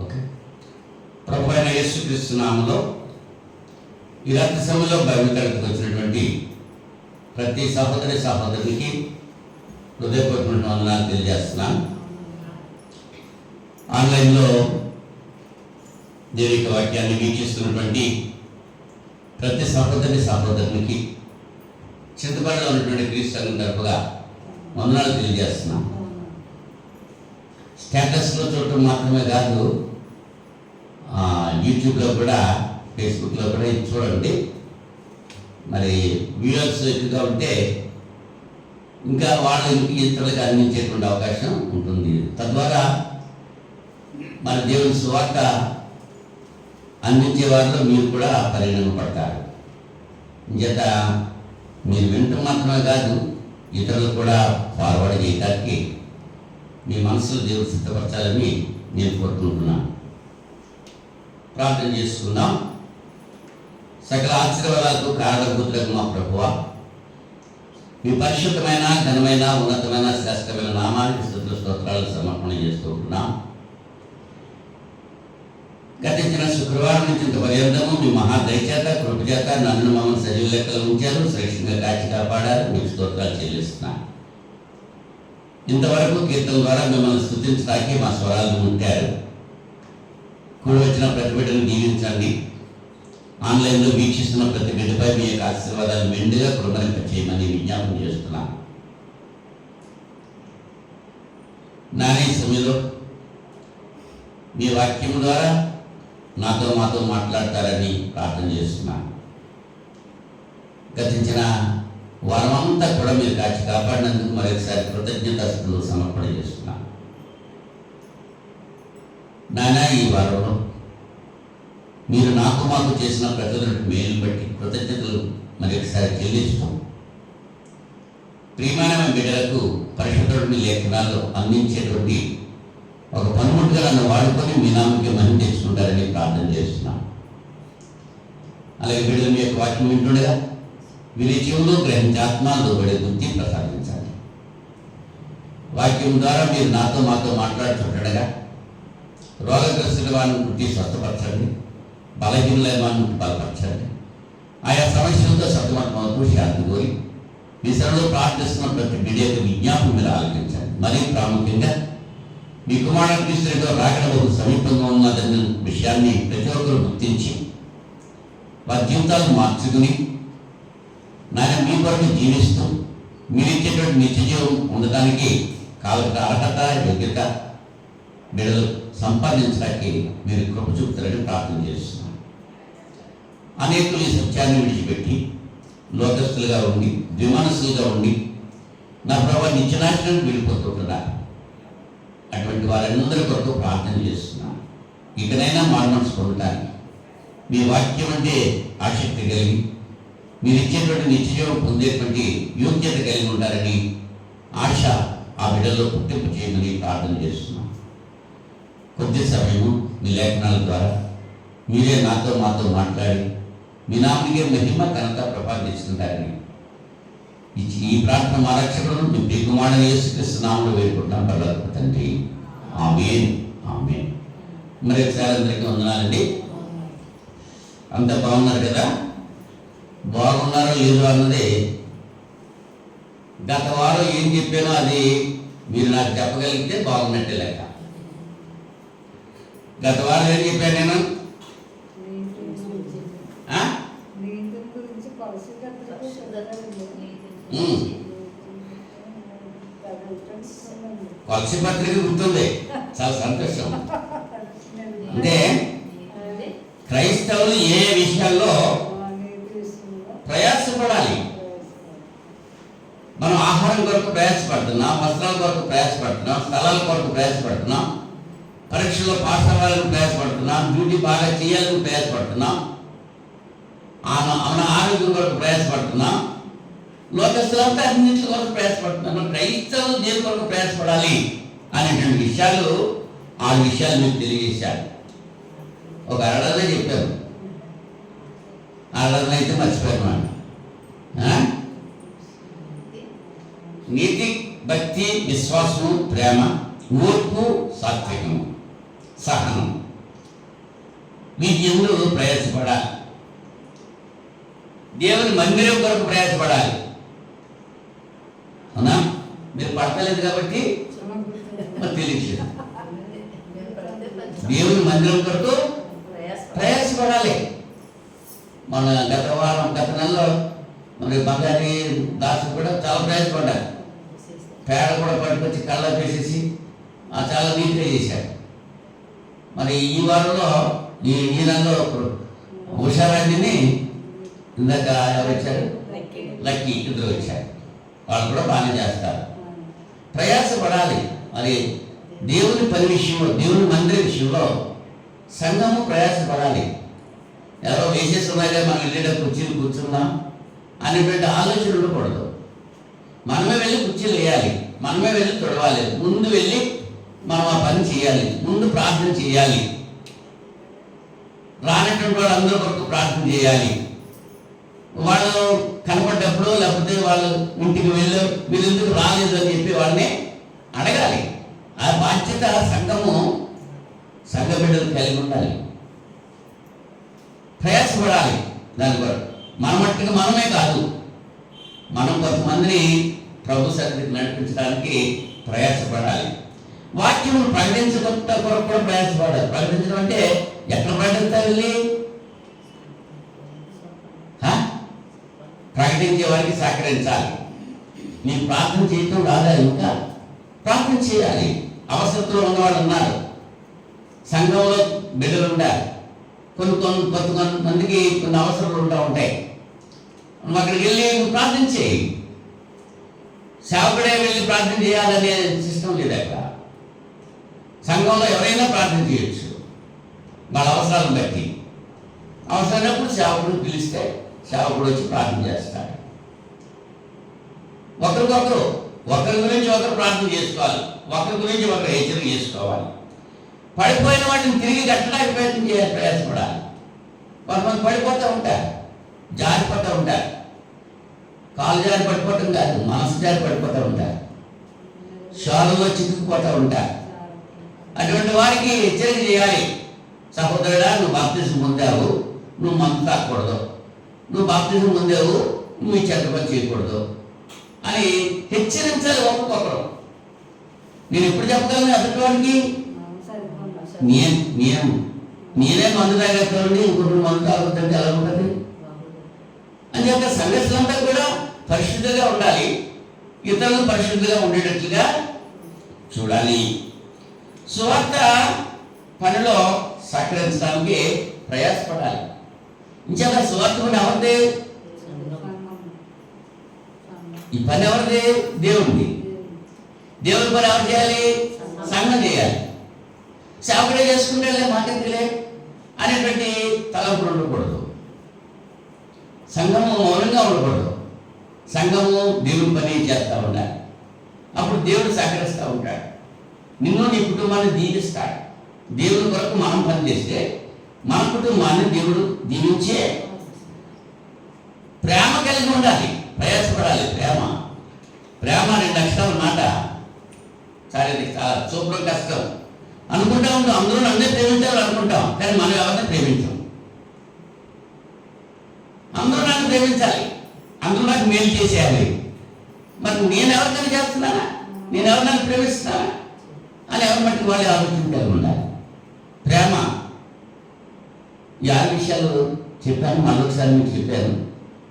Okay. ప్రభువైన యేసుక్రీస్తు నామములో ఈ రాత్రి సమయంలో బైబిల్ తరగతికి వచ్చినటువంటి ప్రతి సహోదరికి హృదయపూర్వకమైన వందనాలు తెలియజేస్తున్నాను. ఆన్లైన్లో దైవిక వాక్యాన్ని వీక్షిస్తున్నటువంటి ప్రతి సహోదరికి చింతపడిలో ఉన్నటువంటి క్రీస్తు సంఘం తరపుగా వందనాలు తెలియజేస్తున్నాను. స్టేటస్లో చూడటం మాత్రమే కాదు, యూట్యూబ్లో కూడా, ఫేస్బుక్లో కూడా ఇది చూడండి. మరి వ్యూవర్స్ ఎక్కువగా ఉంటే ఇంకా వాళ్ళు ఇతరులకు అందించేటువంటి అవకాశం ఉంటుంది. తద్వారా మన దేవుని సువార్త అందించే వారిలో మీరు కూడా పరిగణింపబడతారు. చేత మీరు వినటం మాత్రమే కాదు, ఇతరులు కూడా ఫార్వర్డ్ చేయడానికి మీ మనసులో దేవుడు సిద్ధపరచాలని నేను కోరుకుంటున్నాను. ప్రార్థన చేసుకుందాం. సకల ఆశీర్వాదాలకు కారణభూతులకు మా ప్రభువా, మీ పరిశుద్ధమైన, ఘనమైన, ఉన్నతమైన, శ్రేష్టమైన నామానికి స్తుతులు స్తోత్రాలు సమర్పణ చేస్తూ ఉంటున్నాం. గతించిన శుక్రవారం నుంచి ఇంత పర్యంతము మీ మహాదయచేత, కృపచేత నన్ను మమ్మల్ని సజీవ లెక్కలు ఉంచారు, సురక్షితంగా కాచి కాపాడారు. మీకు స్తోత్రాలు చెల్లిస్తున్నాను. ఇంతవరకు కీర్తన ద్వారా మిమ్మల్ని స్తుతించడానికి మా స్వరాలు ఉంటారు. కూడి వచ్చిన ప్రతి బిడ్డను దీవించండి. ఆన్లైన్లో వీక్షిస్తున్న ప్రతి బిడ్డపై మీ యొక్క ఆశీర్వాదాలు మెండుగా కృపణింప చేయమని విజ్ఞాపన చేస్తున్నాను. నానే సమయంలో మీ వాక్యం ద్వారా మాతో మాట్లాడతారని ప్రార్థన చేస్తున్నాను. గతించిన వారమంతా కూడా మీరు కాచి కాపాడినందుకు మరొకసారి కృతజ్ఞతాస్తులు సమర్పణ చేస్తున్నాను. నానా, ఈ వారంలో మీరు మాకు చేసిన ప్రజల మేలు బట్టి కృతజ్ఞతలు మరొకసారి చెల్లిస్తాం. ప్రియమైన బిడ్డలకు పరిశుద్ధుడిని లేఖనాలు అందించేటువంటి ఒక పనిముట్టుగా నన్ను వాడుకొని మీ నామకి మహిమ తెచ్చుకుంటారని ప్రార్థన చేస్తున్నాం. అలాగే బిడ్డలు మీ యొక్క వాక్యం వింటుండగా వీరి జీవులు గ్రహించి ఆత్మలో పడే బుద్ధి ప్రసాదించాలి. వాక్యం ద్వారా మీరు మాతో మాట్లాడుతుండగా రోగగ్రస్తుల వారిని పుట్టి స్వస్థపరచండి, బలహీనులైన వారిని బలపరచండి. ఆయా సమస్యలతో సతమతమవుతూ శాంతి కోరి మీ సరళలో ప్రార్థిస్తున్న ప్రతి బిడ్డకు విజ్ఞాపన మీరు ఆలోచించండి. మరీ ప్రాముఖ్యంగా మీ కుమారుడు క్రీస్తు రాకడ బహు సమీపంగా ఉన్నదన్న విషయాన్ని ప్రతి ఒక్కరు గుర్తించి వారి జీవితాలను మార్చుకుని నాయన మీ కొరకు జీవిస్తూ మీరు ఇచ్చేటువంటి నిత్యజీవం ఉండటానికి కావలసిన అర్హత, యోగ్యత బిడ్డలు సంపాదించడానికి మీరు కృప చూపుతారని ప్రార్థన చేస్తున్నాను. అనేకులు ఈ సత్యాన్ని విడిచిపెట్టి లోకస్తులుగా ఉండి, ద్విమనస్సులుగా ఉండి నా ప్రభావ నిత్యనాశనానికి వెళ్ళిపోతుంటున్నారు. అటువంటి వారందరి కొరకు ప్రార్థన చేస్తున్నాను. ఇకనైనా మారుమనసు పొందటానికి మీ వాక్యం అంటే ఆసక్తి కలిగి మీరు ఇచ్చేటువంటి నిత్యజీవం పొందేటువంటి యోగ్యత కలిగి ఉంటారని ఆశ ఆ బిడ్డల్లో పుట్టింపు చేయమని ప్రార్థన చేస్తున్నాను. కొద్ది సమయము మీ లేఖనాల ద్వారా మీరే మాతో మాట్లాడి మీ నామనికే మహిమ, ఘనత, ప్రపాదిస్తుంటారని ఈ ప్రార్థన మా రక్షకుడు మీ ప్రియకుమారుడైన యేసుక్రీస్తు నామములో వేడుకుంటున్నాం పరలోకపు తండ్రి. ఆమేన్, ఆమేన్. మరి ఒకసారి అందరికీ వందనాలండి. అంత బాగున్నారు కదా? బాగున్నారో లేదో అన్నది గత వారం ఏం చెప్పానో అది మీరు నాకు చెప్పగలిగితే బాగున్నట్టే లెక్క. గత వారం ఏం చెప్పాను నేను? కొలసి పత్రిక గుర్తుంది, చాలా సంతోషం. అంటే క్రైస్తవులు ఏ విషయాల్లో ప్రయాసపడాలి. మనం ఆహారం కొరకు ప్రయాసపడుతున్నాం, వస్త్రాల కొరకు ప్రయాసపడుతున్నాం, స్థలాల కొరకు ప్రయాసపడుతున్నాం, పరీక్షల్లో పాస్ అవ్వాలని ప్రయాసపడుతున్నాం, డ్యూటీ బాగా చేయాలని ప్రయాసపడుతున్నాం, మన ఆరోగ్యం కొరకు ప్రయాసపడుతున్నాం, లోకస్తులంతా అన్నింటి కొరకు ప్రయాసపడుతున్నాం. క్రైస్తవులు దేని కొరకు ప్రయాసపడాలి అనేటువంటి విషయాలు 6 విషయాలు మీకు తెలియజేశారు. ఒక అరడనే చెప్పారు, అరడన అయితే మర్చిపోయాను. నీతి, భక్తి, విశ్వాసము, ప్రేమ, ఓర్పు, సాత్వికము, సహనం. వీటి యందు ప్రయాసపడాలి. దేవుని మందిరం కొరకు ప్రయాసపడాలి. అవునా? మీరు పడతలేదు కాబట్టి మరి తెలియట్లేదు. దేవుని మందిరం కొరకు ప్రయాసపడాలి. మన గత నెలలో మరి బంగారి దాసు కూడా చాలా ప్రయాసపడ్డారు. పేడ కూడా పట్టుకొచ్చి కళ్ళ వేసేసి చాలా నీట్గా చేశారు. మరి ఈ వారంలో ఈ నెలలో ఉషారాజుని ఇందాక ఎవరు వచ్చారు? లక్కీ ఇద్దరు వచ్చారు. వాళ్ళు కూడా బాగానే చేస్తారు. ప్రయాసపడాలి. మరి దేవుని పని విషయంలో, దేవుని మందిర విషయంలో సంఘము ప్రయాసపడాలి. ఎవరో వేసేస్తున్నారే మనం వెళ్ళేటప్పుడు కుర్చీలు కూర్చున్నాం అనేటువంటి ఆలోచన ఉండకూడదు. మనమే వెళ్ళి కుర్చీలు వేయాలి, మనమే వెళ్ళి తొడవాలి. ముందు వెళ్ళి మనం ఆ పని చేయాలి, ముందు ప్రార్థన చేయాలి. రానటువంటి వాళ్ళు అందరూ కొరకు ప్రార్థన చేయాలి. వాళ్ళు కనపడ్డప్పుడు లేకపోతే వాళ్ళు ఇంటికి వెళ్ళి మీరు ఎందుకు రాలేదు అని చెప్పి వాళ్ళని అడగాలి. ఆ బాధ్యత సంఘ బిడ్డలు కలిగి ఉండాలి. ప్రయాసపడాలి. దాని కొరకు మన మట్టుకు మనమే కాదు, మనం కొంతమందిని ప్రభు సన్నిధికి నడిపించడానికి ప్రయాసపడాలి. వాక్యం ప్రకటించడం కొరకు కూడా ప్రయాసపడాలి. ప్రకటించడం అంటే ఎక్కడ ప్రకటిస్తా వెళ్ళి ప్రకటించే వారికి సహకరించాలి. నీ ప్రార్థన చేయటం రాదా? ఇంకా ప్రార్థన చేయాలి. అవసరంలో ఉన్నవాళ్ళు ఉన్నారు, సంఘంలో బిడ్డలు ఉండాలి. కొంతమందికి కొన్ని అవసరాలు ఉంటాయి. నువ్వు అక్కడికి వెళ్ళి ప్రార్థన చేయి. సేవకుడే వెళ్ళి ప్రార్థన చేయాలనే సిస్టమ్ లేదు అక్కడ. సంఘంలో ఎవరైనా ప్రార్థన చేయొచ్చు వాళ్ళ అవసరాలను బట్టి. అవసరమైనప్పుడు సేవకుడు పిలిస్తే సేవకుడు వచ్చి ప్రార్థన చేస్తాడు. ఒకరి గురించి ఒకరు ప్రార్థన చేసుకోవాలి. ఒకరి గురించి ఒకరు హెచ్చరిక చేసుకోవాలి. పడిపోయిన వాటిని తిరిగి కట్టడానికి ప్రయత్నం చేయాలి, ప్రయాసపడాలి. కొంతమంది పడిపోతూ ఉంటారు, జారిపోతూ ఉంటారు. కాలు జారి పడిపోవటం కాదు, మనసు జారి పడిపోతూ ఉంటారు, షాలులో చిక్కుకుపోతూ ఉంటారు. అటువంటి వారికి హెచ్చరిక చేయాలి. సహోదరుడా, నువ్వు బాప్తిజం పొందావు, నువ్వు మందు తాకూడదు. నువ్వు బాప్తిజం పొందావు, నువ్వు ఈ చెడ్డ పని చేయకూడదు అని హెచ్చరించాలి. ఒక్కొక్కరు నేను ఎప్పుడు చెప్పగలను అతడికి? నేనే మందు తాగేస్తానండి, ఇంకొకరు మందు తాగుతుంటే ఎలా ఉంటుంది అని చెప్పే సంఘటనలంతా కూడా పరిశుద్ధంగా ఉండాలి. ఇతరులు పరిశుద్ధంగా ఉండేటట్లుగా చూడాలి. సువార్త పనిలో సహకరించడానికి ప్రయాసపడాలి. ఇంచేత సువార్త పని ఎవరిది? ఈ పని ఎవరిది? దేవుడిది. దేవుడి పని ఎవరు చేయాలి? సంఘం చేయాలి. సేవకుడే చేసుకుంటే మాకెందుకులే అనేటువంటి తలంపులు ఉండకూడదు. సంఘము మౌనంగా ఉండకూడదు. సంఘము దేవుని పని చేస్తూ ఉండాలి. అప్పుడు దేవుడు సహకరిస్తూ ఉంటాడు. నిన్ను నీ కుటుంబాన్ని దీవిస్తాడు. దేవుని కొరకు మనం పనిచేస్తే మన కుటుంబాన్ని దేవుడు దీవించే ప్రేమ కలిగి ఉండాలి. ప్రయాసపడాలి. ప్రేమ 2 అక్షరాల మాట. చాలా చూపడం కష్టం అనుకుంటా ఉంటాం. అందరూ నన్నే ప్రేమించాలి అనుకుంటాం, కానీ మనం ఎవరిని ప్రేమించాం. అందరూ నన్ను ప్రేమించాలి, అందరూ నాకు మేలు చేసేయాలి. మరి నేను ఎవరికైనా చేస్తున్నానా? నేను ఎవరినైనా ప్రేమిస్తున్నానా అని ఎవరి మట్టి వాళ్ళు ఆలోచించాలి ఉండాలి. ప్రేమ ఈ 6 విషయాలు చెప్పాను, మళ్ళొకసారి మీకు చెప్పాను.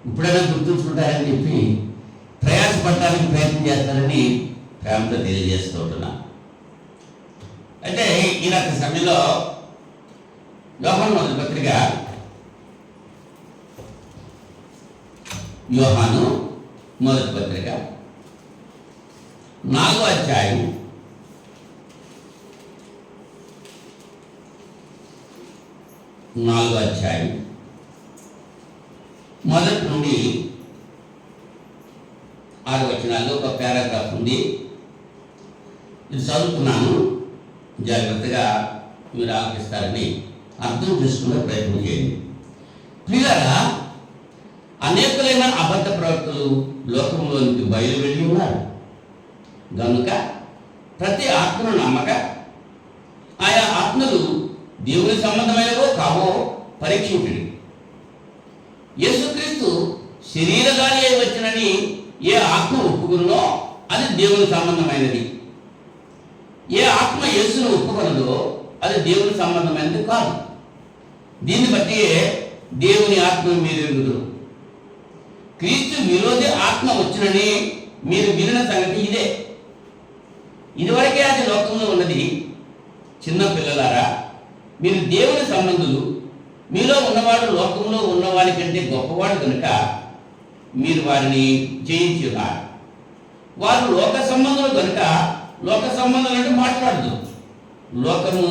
ఇప్పుడైనా గుర్తుంచుకుంటారని చెప్పి ప్రయాసపడటానికి ప్రయత్నం చేస్తారని ప్రేమతో తెలియజేస్తూ ఉంటున్నా. అయితే ఈనాటి సమయంలో యోహాను మొదటి పత్రిక, యోహాను మొదటి పత్రిక 4వ అధ్యాయం 4వ అధ్యాయం మొదటి నుండి 6 వచనాల్లో ఒక పారాగ్రాఫ్ ఉంది. ఇది చదువుతున్నాను, జాగ్రత్తగా మీరు ఆలకిస్తారని అర్థం చేసుకునే ప్రయత్నం చేయండి. ప్రియులారా, అనేకులైన అబద్ధ ప్రవక్తలు లోకంలోనికి బయలువెళ్ళి ఉన్నారు గనుక ప్రతి ఆత్మను నమ్మక ఆయా ఆత్మలు దేవుని సంబంధమైనవో కావో పరీక్షించుడి. యేసుక్రీస్తు శరీరధారి అయి వచ్చినని ఏ ఆత్మ ఒప్పుకున్నో అది దేవుని సంబంధమైనది. ఏ ఆత్మ యేసును ఒప్పుకొనదో అది దేవుని సంబంధమైనది కాదు. దీన్ని బట్టి దేవుని ఆత్మ మీరు ఎరుగుదురు. క్రీస్తు విరోధి ఆత్మ వచ్చినని మీరు వినిన సంగతి ఇదే. ఇదివరకే అది లోకంలో ఉన్నది. చిన్న పిల్లలారా, మీరు దేవుని సంబంధులు. మీలో ఉన్నవాడు లోకంలో ఉన్నవాడి కంటే గొప్పవాడు కనుక మీరు వారిని జయించి ఉన్నారు. వారు లోక సంబంధులు కనుక లోక సంబంధులు అంటే మాట్లాడదు. లోకము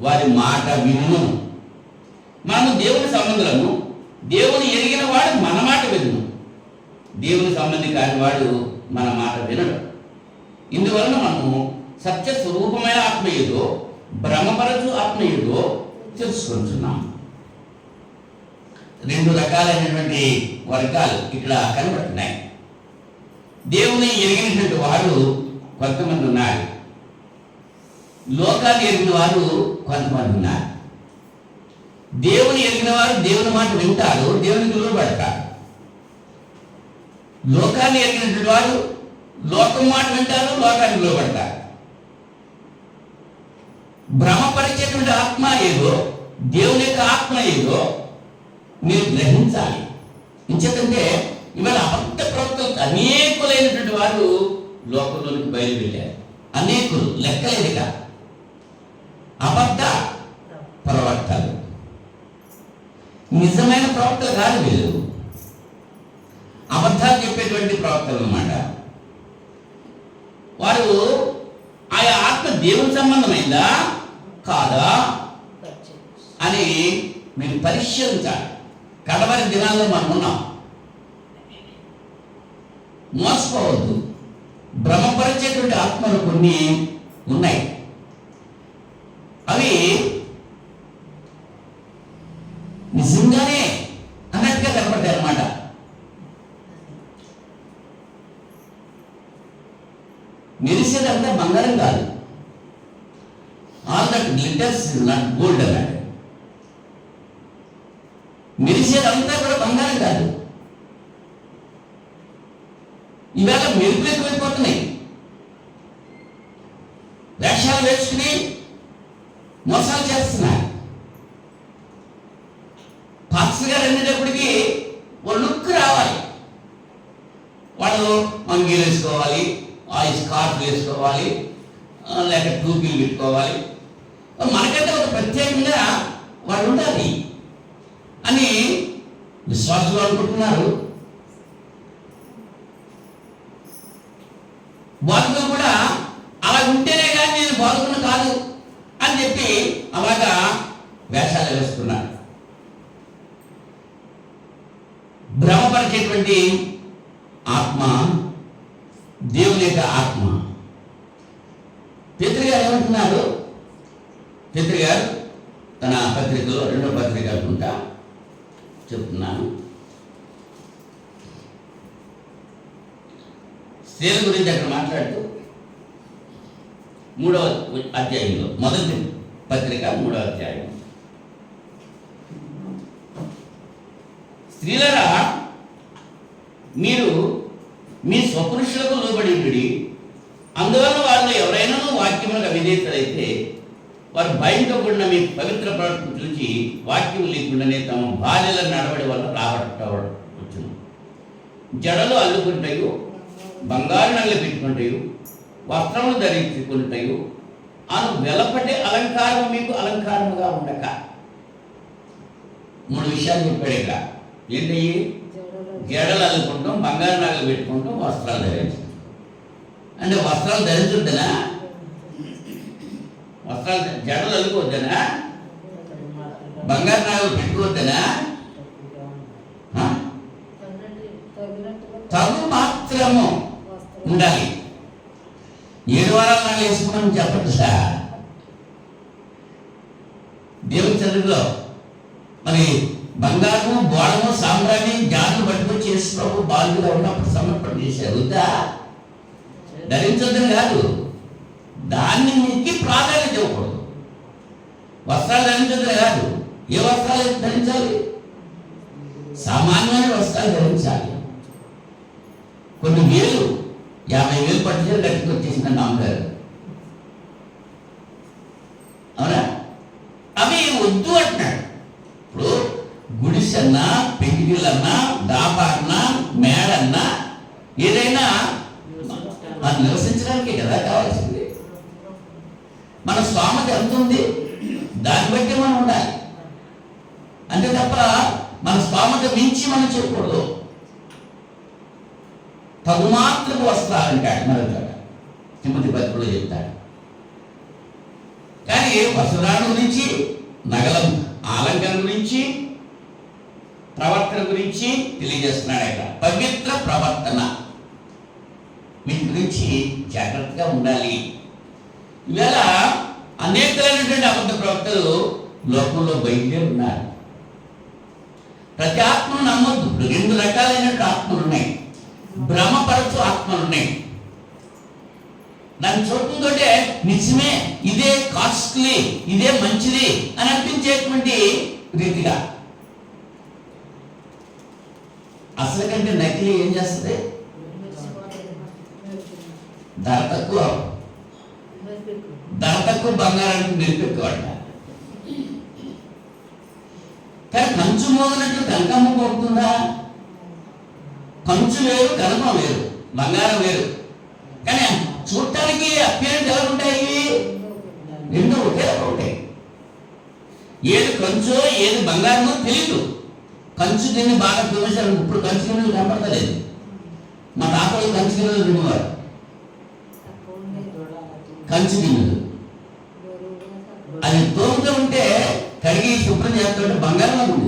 వారి మాట వినును. మనము దేవుని సంబంధులను. దేవుని ఎరిగిన వాడు మన మాట వినును. దేవుని సంబంధి కాని వాడు మన మాట వినడు. ఇందువలన మనము సత్య స్వరూపమైన ఆత్మ ఏదో, భ్రమపరచు ఆత్మ ఏదో తెలుసుకుంటున్నాం. రెండు రకాలైనటువంటి వర్గాలు ఇక్కడ కనబడుతున్నాయి. దేవుని ఎరిగినటువంటి వారు కొంతమంది ఉన్నారు. లోకాన్ని ఎరిగిన వారు కొంతమంది ఉన్నారు. దేవుని ఎరిగిన వారు దేవుని మాట వింటారు, దేవునికి లోబడతారు. లోకాన్ని ఎరిగినటువంటి వారు లోకం మాట వింటారు, లోకానికి లోబడతారు. భ్రమపరిచేటువంటి ఆత్మ ఏదో, దేవుని యొక్క ఆత్మ ఏదో మీరు గ్రహించాలి. ఇంచేతంటే ఇవాళ అబద్ధ ప్రవక్తలు అనేకులైనటువంటి వారు లోకంలోనికి బయలువెళ్ళారు. అనేకులు, లెక్కలేదుగా అబద్ధ ప్రవక్తలు. నిజమైన ప్రవక్తలు కాదు వీళ్ళు, అబద్ధాలు చెప్పేటువంటి ప్రవక్తలు అన్నమాట. వారు ఆయా ఆత్మ దేవుని సంబంధమైందా కాదా అని మీరు పరిశీలించాలి. కడవరి దినాల్లో మనం ఉన్నాం. మోసపోవద్దు. భ్రమపరిచేటువంటి ఆత్మలు కొన్ని ఉన్నాయి. అవి నిజంగానే అన్నట్టుగా కనపడతాయి అన్నమాట. మెరిసేదంతా బంగారం కాదు. All that glitters is not gold అన్నాడు. మెరిసేదంతా కూడా బంగారం కాదు. ఇవాళ మెరుపులు ఎక్కువైపోతున్నాయి. వేషాలు వేసుకుని మోసాలు చేస్తున్నారు. పాస్టర్ గారు అనేటప్పటికీ ఒక లుక్ రావాలి. వాళ్ళు మంగీలు వేసుకోవాలి, స్కార్ఫ్ వేసుకోవాలి, లేక టూపీలు పెట్టుకోవాలి. మనకంటే ఒక ప్రత్యేకంగా వాళ్ళు ఉండాలి అని విశ్వాసులు అనుకుంటున్నారు. బోధకులు కూడా అలా ఉంటేనే కానీ నేను బోధకుని కాదు అని చెప్పి అలాగా వేషాలు వేస్తున్నారు. భ్రమపరిచేటువంటి ఆత్మ దేవుని యొక్క ఆత్మ. పేతురు గారు ఏమంటున్నారు? పేతురు గారు తన పత్రికలో, రెండో పత్రిక అనుకుంటా చెప్తున్నాను, స్త్రీల గురించి అక్కడ మాట్లాడుతూ 3వ అధ్యాయంలో, మొదటి పత్రిక 3వ అధ్యాయం, స్త్రీలరా మీరు మీ స్వపురుషులకు లోబడి ఉండి, అందువల్ల వాళ్ళు ఎవరైనా వాక్యములకు అవిధేయులైతే వారు భయంతో కూడిన మీ పవిత్ర ప్రవర్తన చూసి వాక్యం లేకుండానే తమ భార్యల నడవడి వల్ల రాబట్టవచ్చును. జడలు అల్లుకుంటాయో, బంగారు నగలు పెట్టుకుంటాయో, వస్త్రములు ధరించుకుంటాయో, అను వెలపటి అలంకారం మీకు అలంకారముగా ఉండక. 3 విషయాలు చెప్పాడు ఇక్కడ. ఏంటయ్యి? జడలు అల్లుకుంటాం, బంగారు నగలు పెట్టుకుంటాం, వస్త్రాలు ధరించుకుంటాం. అంటే వస్త్రాలు ధరించుద్దనా? వస్త్రాలు జడలు అల్లుకోవద్దనా? బంగారు నగలు పెట్టుకోవద్దనా? తగు మాత్రము ఉండాలి. 7 వారాలు నగలు వేసుకున్నాను చెప్పండి సార్. దేవుని చదువులో మరి బంగారము, గోడము, సాంబ్రాణి, జాతులు పట్టుకొచ్చి యేసు ప్రభు బాలుగా ఉన్నప్పుడు సమర్పణ చేశారు. ధరించొద్దని కాదు, దాన్ని మీకు ప్రాధాన్యత ఇవ్వకూడదు. వస్త్రాలు ధరించడం కాదు, ఏ వస్త్రాలు ధరించాలి? సామాన్యమైన వస్త్రాలు ధరించాలి. కొన్ని వేలు 50,000 పట్టుచీర కట్టుకు వచ్చేసిందండి అమ్మగారు, అవునా? అవి వద్దు అంటున్నాడు. ఇప్పుడు గుడిసన్నా, పెంకిలన్నా, డాబా మేడన్నా ఏదైనా మనం నివసించడానికే కదా కావాల్సింది. మన స్తోమత ఎంత ఉంది దాన్ని బట్టి మనం ఉండాలి, అంతే తప్ప మన స్తోమత మించి మనం చెప్పకూడదు. తగుమాత్రపు వస్త్రాలంటాడు మరొక తిమ్మతి పత్రికలో చెప్తాడు. కానీ వస్త్రాల గురించి, నగల ఆలంకరణ గురించి, ప్రవర్తన గురించి తెలియజేస్తున్నాడు. ఆయన పవిత్ర ప్రవర్తన వీటి గురించి జాగ్రత్తగా ఉండాలి. ఇవాళ అనేకమైనటువంటి అబద్ధ ప్రవక్తలు లోకంలో బయటే ఉన్నారు. ప్రతి ఆత్మను నమ్మొద్దు. ఇప్పుడు 2 రకాలైనటువంటి ఆత్మలు ఉన్నాయి. భ్రమపరచు ఆత్మలు ఉన్నాయి. దాన్ని చూడటంతో నిజమే, ఇదే కాస్ట్లీ, ఇదే మంచిది అని అనిపించేటువంటి రీతిగా. అసలు కంటే నకిలీ ఏం చేస్తుంది? ధర తక్కువ బంగారానికి నిలిపెక్కువాడ. కానీ కంచు మోగినట్లు కనకమ్మ పోతుందా? కంచు వేరు, కనకం వేరు, బంగారం వేరు. కానీ చూడటానికి అప్పేరెంట్ ఎలా ఉంటాయి? రెండు ఒకే ఉంటాయి. ఏది కంచో ఏది బంగారమో తెలియదు. కంచు గిన్నె బాగా చూపించారు. ఇప్పుడు కంచు గిన్నెలు కనపడతలేదు. మా తాతలు కంచు గిన్నెలు తినేవారు. కంచు గిన్నెలు అది తోముతూ ఉంటే కడిగి శుభ్రం చేస్తుంటే బంగారం ఉంది.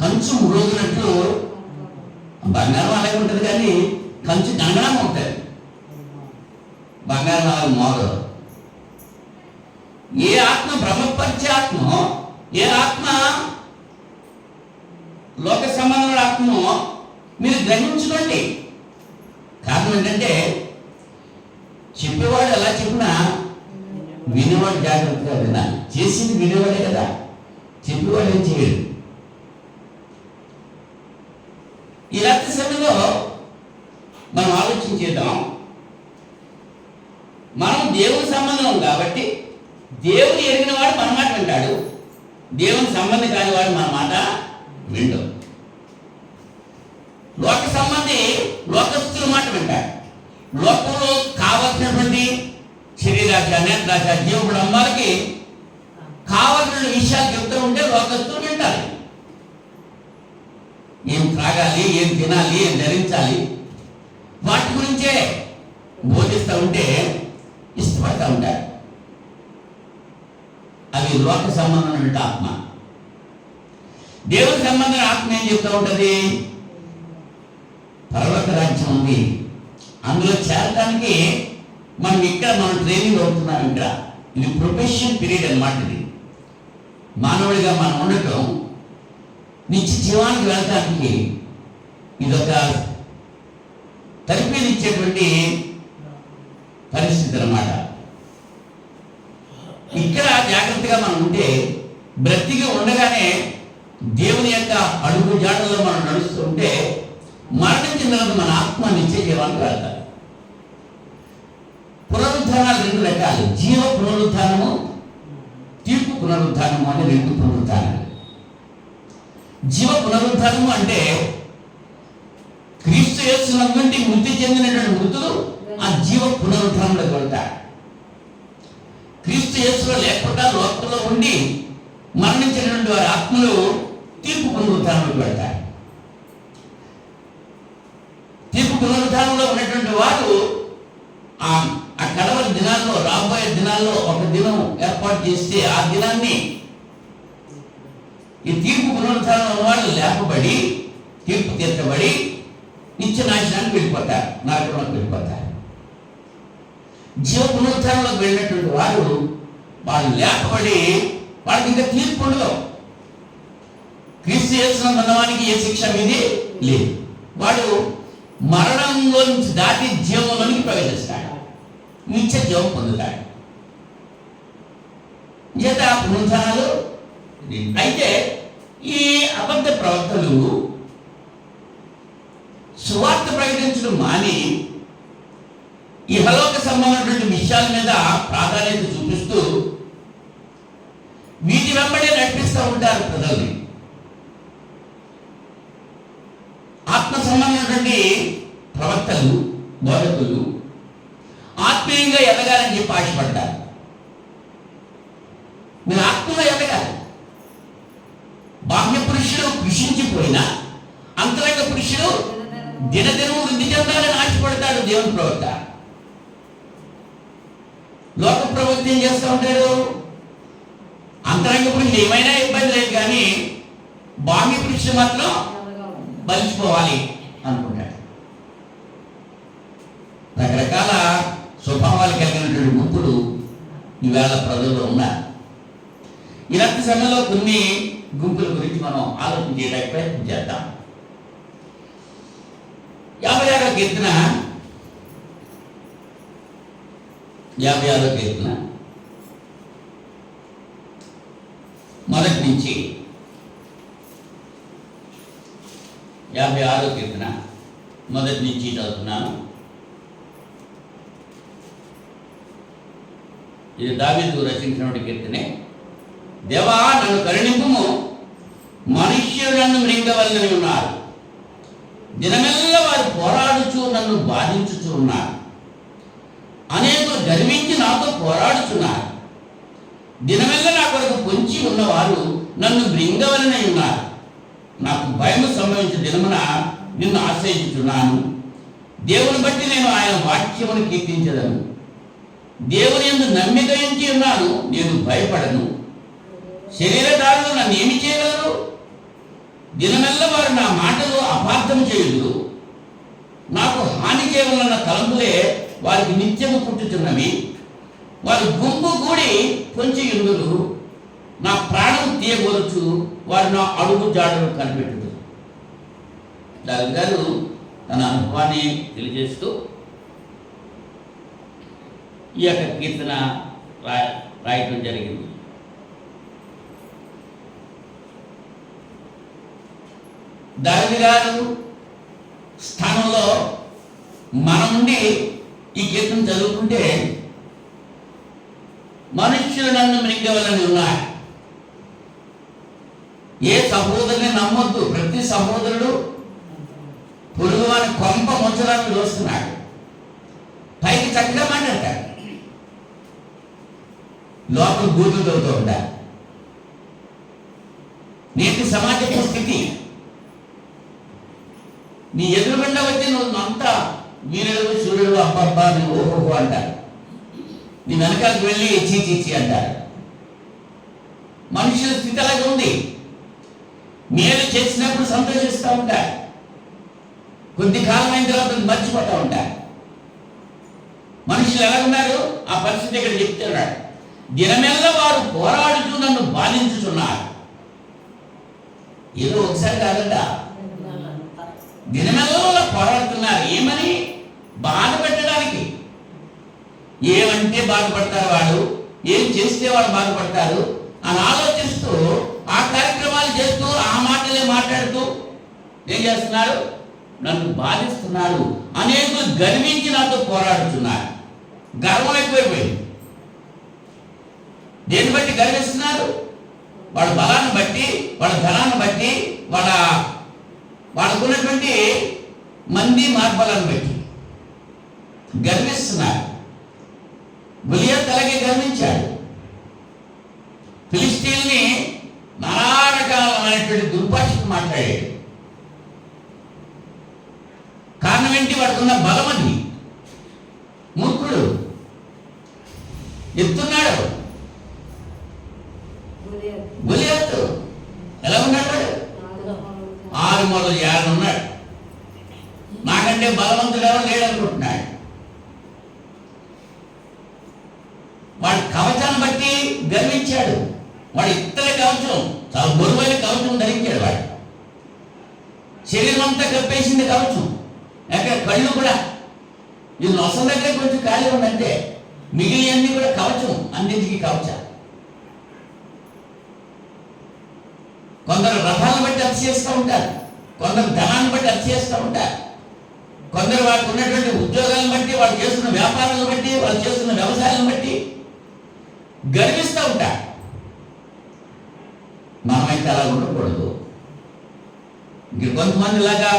కంచు మురుగునట్లు బంగారం అలాగే ఉంటుంది, కానీ కంచు గంగడం ఉంటుంది, బంగారం అలా మోగదు. ఏ ఆత్మ బ్రహ్మపరిచే ఆత్మ, ఏ ఆత్మ లోక సంబంధమైన ఆత్మో మీరు గ్రహించుకోండి. కారణం ఏంటంటే చెప్పేవాడు ఎలా చెప్పినా వినేవాడు జాగ్రత్తగా వినాలి. చేసింది వినేవాడే కదా, చెప్పేవాడు ఏం చేయడు. ఈ రాత్రి సమయంలో మనం ఆలోచించేద్దాం. మనం దేవుని సంబంధం కాబట్టి దేవుని ఎరిగిన వాడు మన మాట వింటాడు, దేవుని సంబంధి కాని వాడు మన మాట విండు. లోక సంబంధి లోకస్తుల మాట వింటాడు. లోకంలో కావలసినటువంటి శరీరాశ, నేత్రాశ, జీవకుడంబాలకి కావలసిన విషయాలు చెప్తూ ఉంటే లోకస్తులు వింటారు. ఏం త్రాగాలి, ఏం తినాలి, ఏం ధరించాలి, వాటి గురించే బోధిస్తూ ఉంటే ఇష్టపడతా ఉంటారు. అవి లోక సంబంధమైన ఆత్మ. దేవుని సంబంధమైన ఆత్మ ఏం చెప్తూ ఉంటుంది? పరలోక రాజ్యం ఉంది, అందులో చేరడానికి మనం ట్రైనింగ్ అవుతున్నాం. ఇక్కడ ఇది ప్రొఫెషన్ పీరియడ్ అన్నమాట. ఇది మానవుడిగా మనం ఉండటం, నిత్య జీవానికి వెళ్ళటానికి ఇదొక తరఫీదు ఇచ్చేటువంటి పరిస్థితి అన్నమాట. ఇక్కడ జాగ్రత్తగా మనం ఉంటే బ్రతికి ఉండగానే దేవుని యొక్క అడుగు జాడల్లో మనం నడుస్తూ ఉంటే మరణించిన తర్వాత మన ఆత్మ నిత్య జీవానికి వెళ్తారు. పునరుద్ధానాలు 2 రకాలు, జీవ పునరుద్ధానము, తీర్పు పునరుద్ధానము అని 2 పునరుద్ధానాలు. జీవ పునరుద్ధానము అంటే క్రీస్తు యేసునందు మృతి చెందినటువంటి మృతులు ఆ జీవ పునరుద్ధానంలోకి వెళ్తారు. క్రీస్తు యేసులో లేకుండా లోకంలో ఉండి మరణించినటువంటి వారి ఆత్మలు తీర్పు పునరుద్ధానంలోకి వెళ్తారు. తీర్పు పునరుద్ధానంలో ఉన్నటువంటి వారు ఆ కడవరి దినాల్లో, రాబోయే దినాల్లో ఒక దినం ఏర్పాటు చేస్తే ఆ దినాన్ని ఈ తీర్పు పునరుద్ధానం వాళ్ళు లేపబడి, తీర్పు తీర్చబడి నిత్య నాశనానికి వెళ్ళిపోతారు, నరకంలోకి వెళ్ళిపోతారు. జీవ పునరుద్ధానంలోకి వెళ్ళినటువంటి వారు వాళ్ళు లేపబడి వాళ్ళకి ఇంకా తీర్పు ఉండదు. క్రీస్తు యేసునందు ఉన్నవానికి ఏ శిక్ష విధి లేదు. వాడు మరణంలో నుంచి దాటి జీవంలోనికి ప్రవేశిస్తాడు, నిత్య జీవం పొందుతాడు. చేత పునరుద్ధానాలు. అయితే ఈ అబద్ధ ప్రవక్తలు సువార్త ప్రకటించడం మాని ఇహలోక సంబంధమైనటువంటి విషయాల మీద ప్రాధాన్యత చూపిస్తూ వీటి వెంబడే నడిపిస్తూ ఉంటారు ప్రజల్ని. ఆత్మ సంబంధమైనటువంటి ప్రవక్తలు, బోధకులు ఆత్మీయంగా ఎదగాలని చెప్పి ఆశపడ్డారు. మీరు ఆత్మలో ఎదగాలి. బాహ్య పురుషుడు కృషించిపోయినా అంతరంగ పురుషుడు దినదినము వృద్ధి చెందాలని ఆశపడతాడు దేవుని ప్రవక్త. లోక ప్రవక్త ఏం చేస్తూ ఉంటాడు? అంతరంగ పురుషుడు ఏమైనా ఇబ్బంది లేదు, కానీ బాహ్య పురుషుడు మాత్రం బలిసిపోవాలి అనుకుంటాడు. రకరకాల స్వభావాలు కలిగినటువంటి గుంపులు ఈవేళ ప్రజల్లో ఉన్నారు. ఇలాంటి సమయంలో కొన్ని గుంపుల గురించి మనం ఆలోచన చేయడానికి ప్రయత్నం చేద్దాం. 56వ కీర్తన 56వ కీర్తన మొదటి నుంచి 56వ కీర్తన మొదటి నుంచి చదువుతున్నాను. ఇది దావీదు రచించినటువంటి కీర్తనే. దేవా, నన్ను కరుణింపుము, మనుష్యులు నన్ను మృంగవల్లని ఉన్నారు. దినమెల్లా వారు పోరాడుచు నన్ను బాధించుచు ఉన్నారు. అనేకులు గర్వించి నాతో పోరాడుచున్నారు. దినమెల్లా నా కొరకు పొంచి ఉన్నవారు నన్ను మృంగవలనై ఉన్నారు. నాకు భయం సంభవించిన దినమున నిన్ను ఆశ్రయించుచున్నాను. దేవుని బట్టి నేను ఆయన వాక్యమును కీర్తించదను. దేవుని యందు నమ్మిక ఉంచి ఉన్నాను, నేను భయపడను. శరీరదారులు నన్ను ఏమి చేయగలరు? దినమెల్ల వారు నా మాటలు అపార్థం చేయుదురు. నాకు హాని చేయవలన్న తలంపులే వారికి నిత్యము పుట్టుచున్నవి. వారు గుంపు కూడి పొంచి ఉండురు. నా ప్రాణం తీయగొరచు వారు నా అడుగు జాడలు కనిపెట్టుదురు. దాని గారు తన అనుభవాన్ని తెలియజేస్తూ ఈ యొక్క కీర్తన రాయటం జరిగింది. దావీదు గారు స్థానంలో మనం ఉండి ఈ కీర్తన చదువుకుంటే, మనుష్యులు నన్ను మృంగవలని ఉన్నారు. ఏ సహోదరుని నమ్మొద్దు. ప్రతి సహోదరుడు పొరుగువాని కొంప ముంచడానికి చూస్తున్నాడు. పైకి చక్కగా మాట్లాడతాడు, లోపల బూతులు తోడుతూ ఉంటారు. నేటి సమాజపు స్థితి, నీ ఎదురుగుండా వచ్చి నువ్వు అంతా వీరుడు సూర్యుడు అబ్బబ్బా నువ్వు ఓహో అంటారు. నీ వెనకాలకు వెళ్ళి చీచి అంటారు. మనుషుల స్థితి అలాగే ఉంది. మేలు చేసినప్పుడు సంతోషిస్తూ ఉంటారు, కొద్ది కాలం అయిన తర్వాత మర్చిపోతూ ఉంటారు. మనుషులు ఎలా ఉన్నారు? ఆ పరిస్థితి ఇక్కడ చెప్తున్నాడు. దినమెల్ల వారు పోరాడుతూ నన్ను బాధించుతున్నారు. ఏదో ఒకసారి కాదంట, దినమెల్ల పోరాడుతున్నారు. ఏమని? బాధ పెట్టడానికి. ఏమంటే బాధపడతారు వాళ్ళు, ఏం చేస్తే వాళ్ళు బాధపడతారు అని ఆలోచిస్తూ ఆ కార్యక్రమాలు చేస్తూ ఆ మాటలే మాట్లాడుతూ ఏం చేస్తున్నారు? నన్ను బాధిస్తున్నారు. అనేకులు గర్వించి నాతో పోరాడుతున్నారు. గర్వం ఎక్కువైపోయింది. దేన్ని బట్టి గర్విస్తున్నారు? వాళ్ళ బలాన్ని బట్టి, వాళ్ళ ధనాన్ని బట్టి, వాళ్ళకున్నటువంటి మంది మార్బలాన్ని బట్టి గర్విస్తున్నారు. గొలియాతు అలాగే గర్వించాడు. ఫిలిష్తీయుల్ని నానా రకాలైనటువంటి దుర్భాషలు మాట్లాడాడు. కారణం ఏంటి? వాడుకున్న బలం అది. మూర్ఖుడు ఎత్తున్నాడు. గొలియాతు ఎలా ఉన్నాడు? వాడు 6 మొదలు 50 ఉన్నాడు. నాకంటే బలవంతుడు ఎవరు లేడనుకుంటున్నాడు. వాడి కవచాన్ని బట్టి గర్వించాడు. వాడు ఇత్తడి కవచం, చాలా బరువైన కవచం ధరించాడు. వాడు శరీరం అంతా కప్పేసింది కవచం. ఎక్కడ కళ్ళు కూడా ఈ నొసల దగ్గర కొంచెం ఖాళీ ఉందంటే మిగిలినన్నీ కూడా కవచం, అన్నింటికి కవచం. హత్య చేస్తూ ఉంటారు, కొందరు ధనాన్ని బట్టి హత్య చేస్తూ ఉంటారు, కొందరు వాళ్ళకు ఉన్నటువంటి ఉద్యోగాలను బట్టి, వాళ్ళు చేస్తున్న వ్యాపారాలను బట్టి, వాళ్ళు చేస్తున్న వ్యవసాయాలను బట్టి గర్విస్తూ ఉంటారు. మనమైతే అలా ఉండకూడదు. ఇంక కొంతమంది ఇలాగా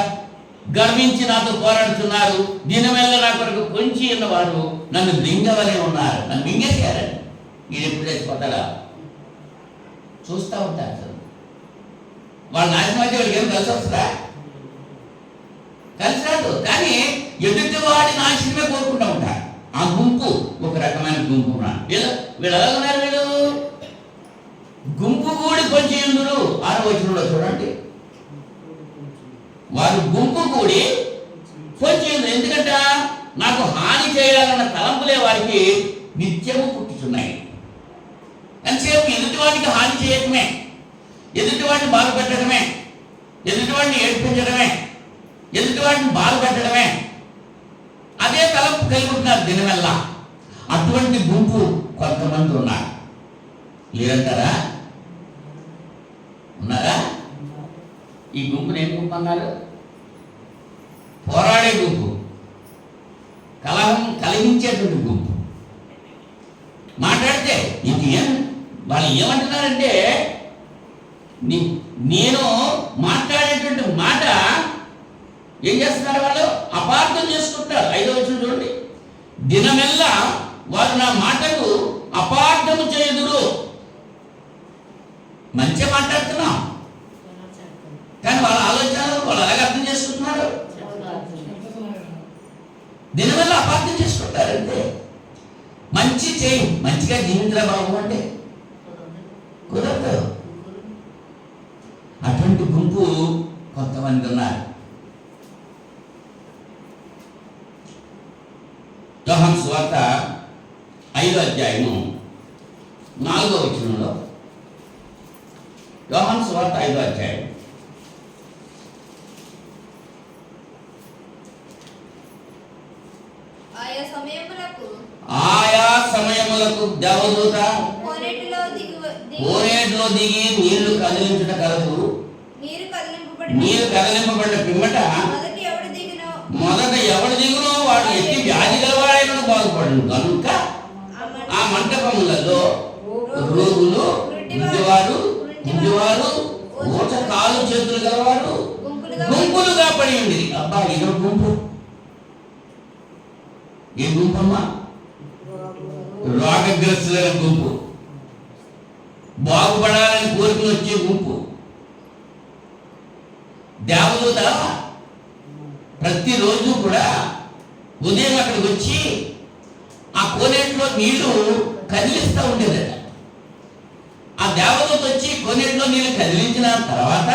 గర్వించి నాతో పోరాడుతున్నారు, దినమెల్ల నా కొరకు కొంచి ఉన్నవారు నన్ను మింగవలే ఉన్నారు, నన్ను మింగేశారని. ఇది ఎప్పుడు చచ్చిపోతారా చూస్తూ ఉంటారు. అసలు వాళ్ళు నాశనం అయితే వాళ్ళకి ఏం కలిసి వస్తుందా? కలిసి రాదు. కానీ ఎదుటి వాడి నాశనమే కోరుకుంటూ ఉంటారు. ఆ గుంపు ఒక రకమైన గుంపు. వీళ్ళు ఎలా ఉన్నారు? వీళ్ళు గుంపు కూడి కొంచెం ఎందురు 6వ వచనంలో చూడండి. వారు గుంపు కూడి కొంచెం, ఎందుకంటే నాకు హాని చేయాలన్న తలంపులే వారికి నిత్యము పుట్టుతున్నాయి. ఎంతసేపు ఎదుటివాడికి హాని చేయటమే, ఎదుటివాడిని బాధపెట్టడమే, ఎదుటివాడిని ఏడ్పించడమే, ఎదుటివాడిని బాధపెట్టడమే, అదే తలంపు కలిగి ఉంటున్నారు దినమెల్లా. అటువంటి గుంపు కొంతమంది ఉన్నారు. లేరంటారా? ఉన్నారా? ఈ గుంపుని ఏం గుంపు అన్నారు? పోరాడే గుంపు, కలహం కలిగించేటువంటి గుంపు. మాట్లాడితే ఇది వాళ్ళు ఏమంటున్నారంటే, నేను మాట్లాడేటువంటి మాట ఏం చేస్తున్నారు? వాళ్ళు అపార్థం చేసుకుంటారు. 5వ వచనం చూడండి. దినమెల్లా వారు నా మాటకు అపార్థము చేయుదురు. మంచిగా మాట్లాడుతున్నాం, కానీ వాళ్ళ ఆలోచనలు వాళ్ళు అలాగే అర్థం చేసుకుంటున్నారు. దినవల్ల అపార్థం చేసుకుంటారు. అంతే. మంచి చేయి, మంచిగా జీవించరా బాబు అంటే కుదరదు. అటువంటి గుంపు కొంతమంది ఉన్నారు. యోహాను సువార్త 5వ అధ్యాయము 4వ వచనంలో, యోహాను సువార్త 5వ అధ్యాయం ఆయా సమయములకు దేవదూత కోనేటిలో దిగి నీళ్లు కదిలించుట కలదు. నీరు కదిలింపబడిన పిమ్మట మొదట ఎవడు దిగునో వాడు ఎత్తి వ్యాధి గలవాడైన బాగుపడను కనుక ఆ మంటపములలో రోగులు, గుడ్డివారు, ఊట కాలు చేతులు గలవాడు గుంపులుగా పడి ఉంది. అబ్బా, ఇదో గుంపు. ఏ గుంపమ్మా? రోగగ్రస్తులైన గుంపు, బాగుపడాలని కోరికలు వచ్చే గుంపు. దేవదూత ప్రతిరోజు కూడా ఉదయం అక్కడికి వచ్చి ఆ కోనేటిలో నీళ్లు కదిలిస్తూ ఉండేదట. ఆ దేవదూత వచ్చి కోనేటిలో నీళ్లు కదిలించిన తర్వాత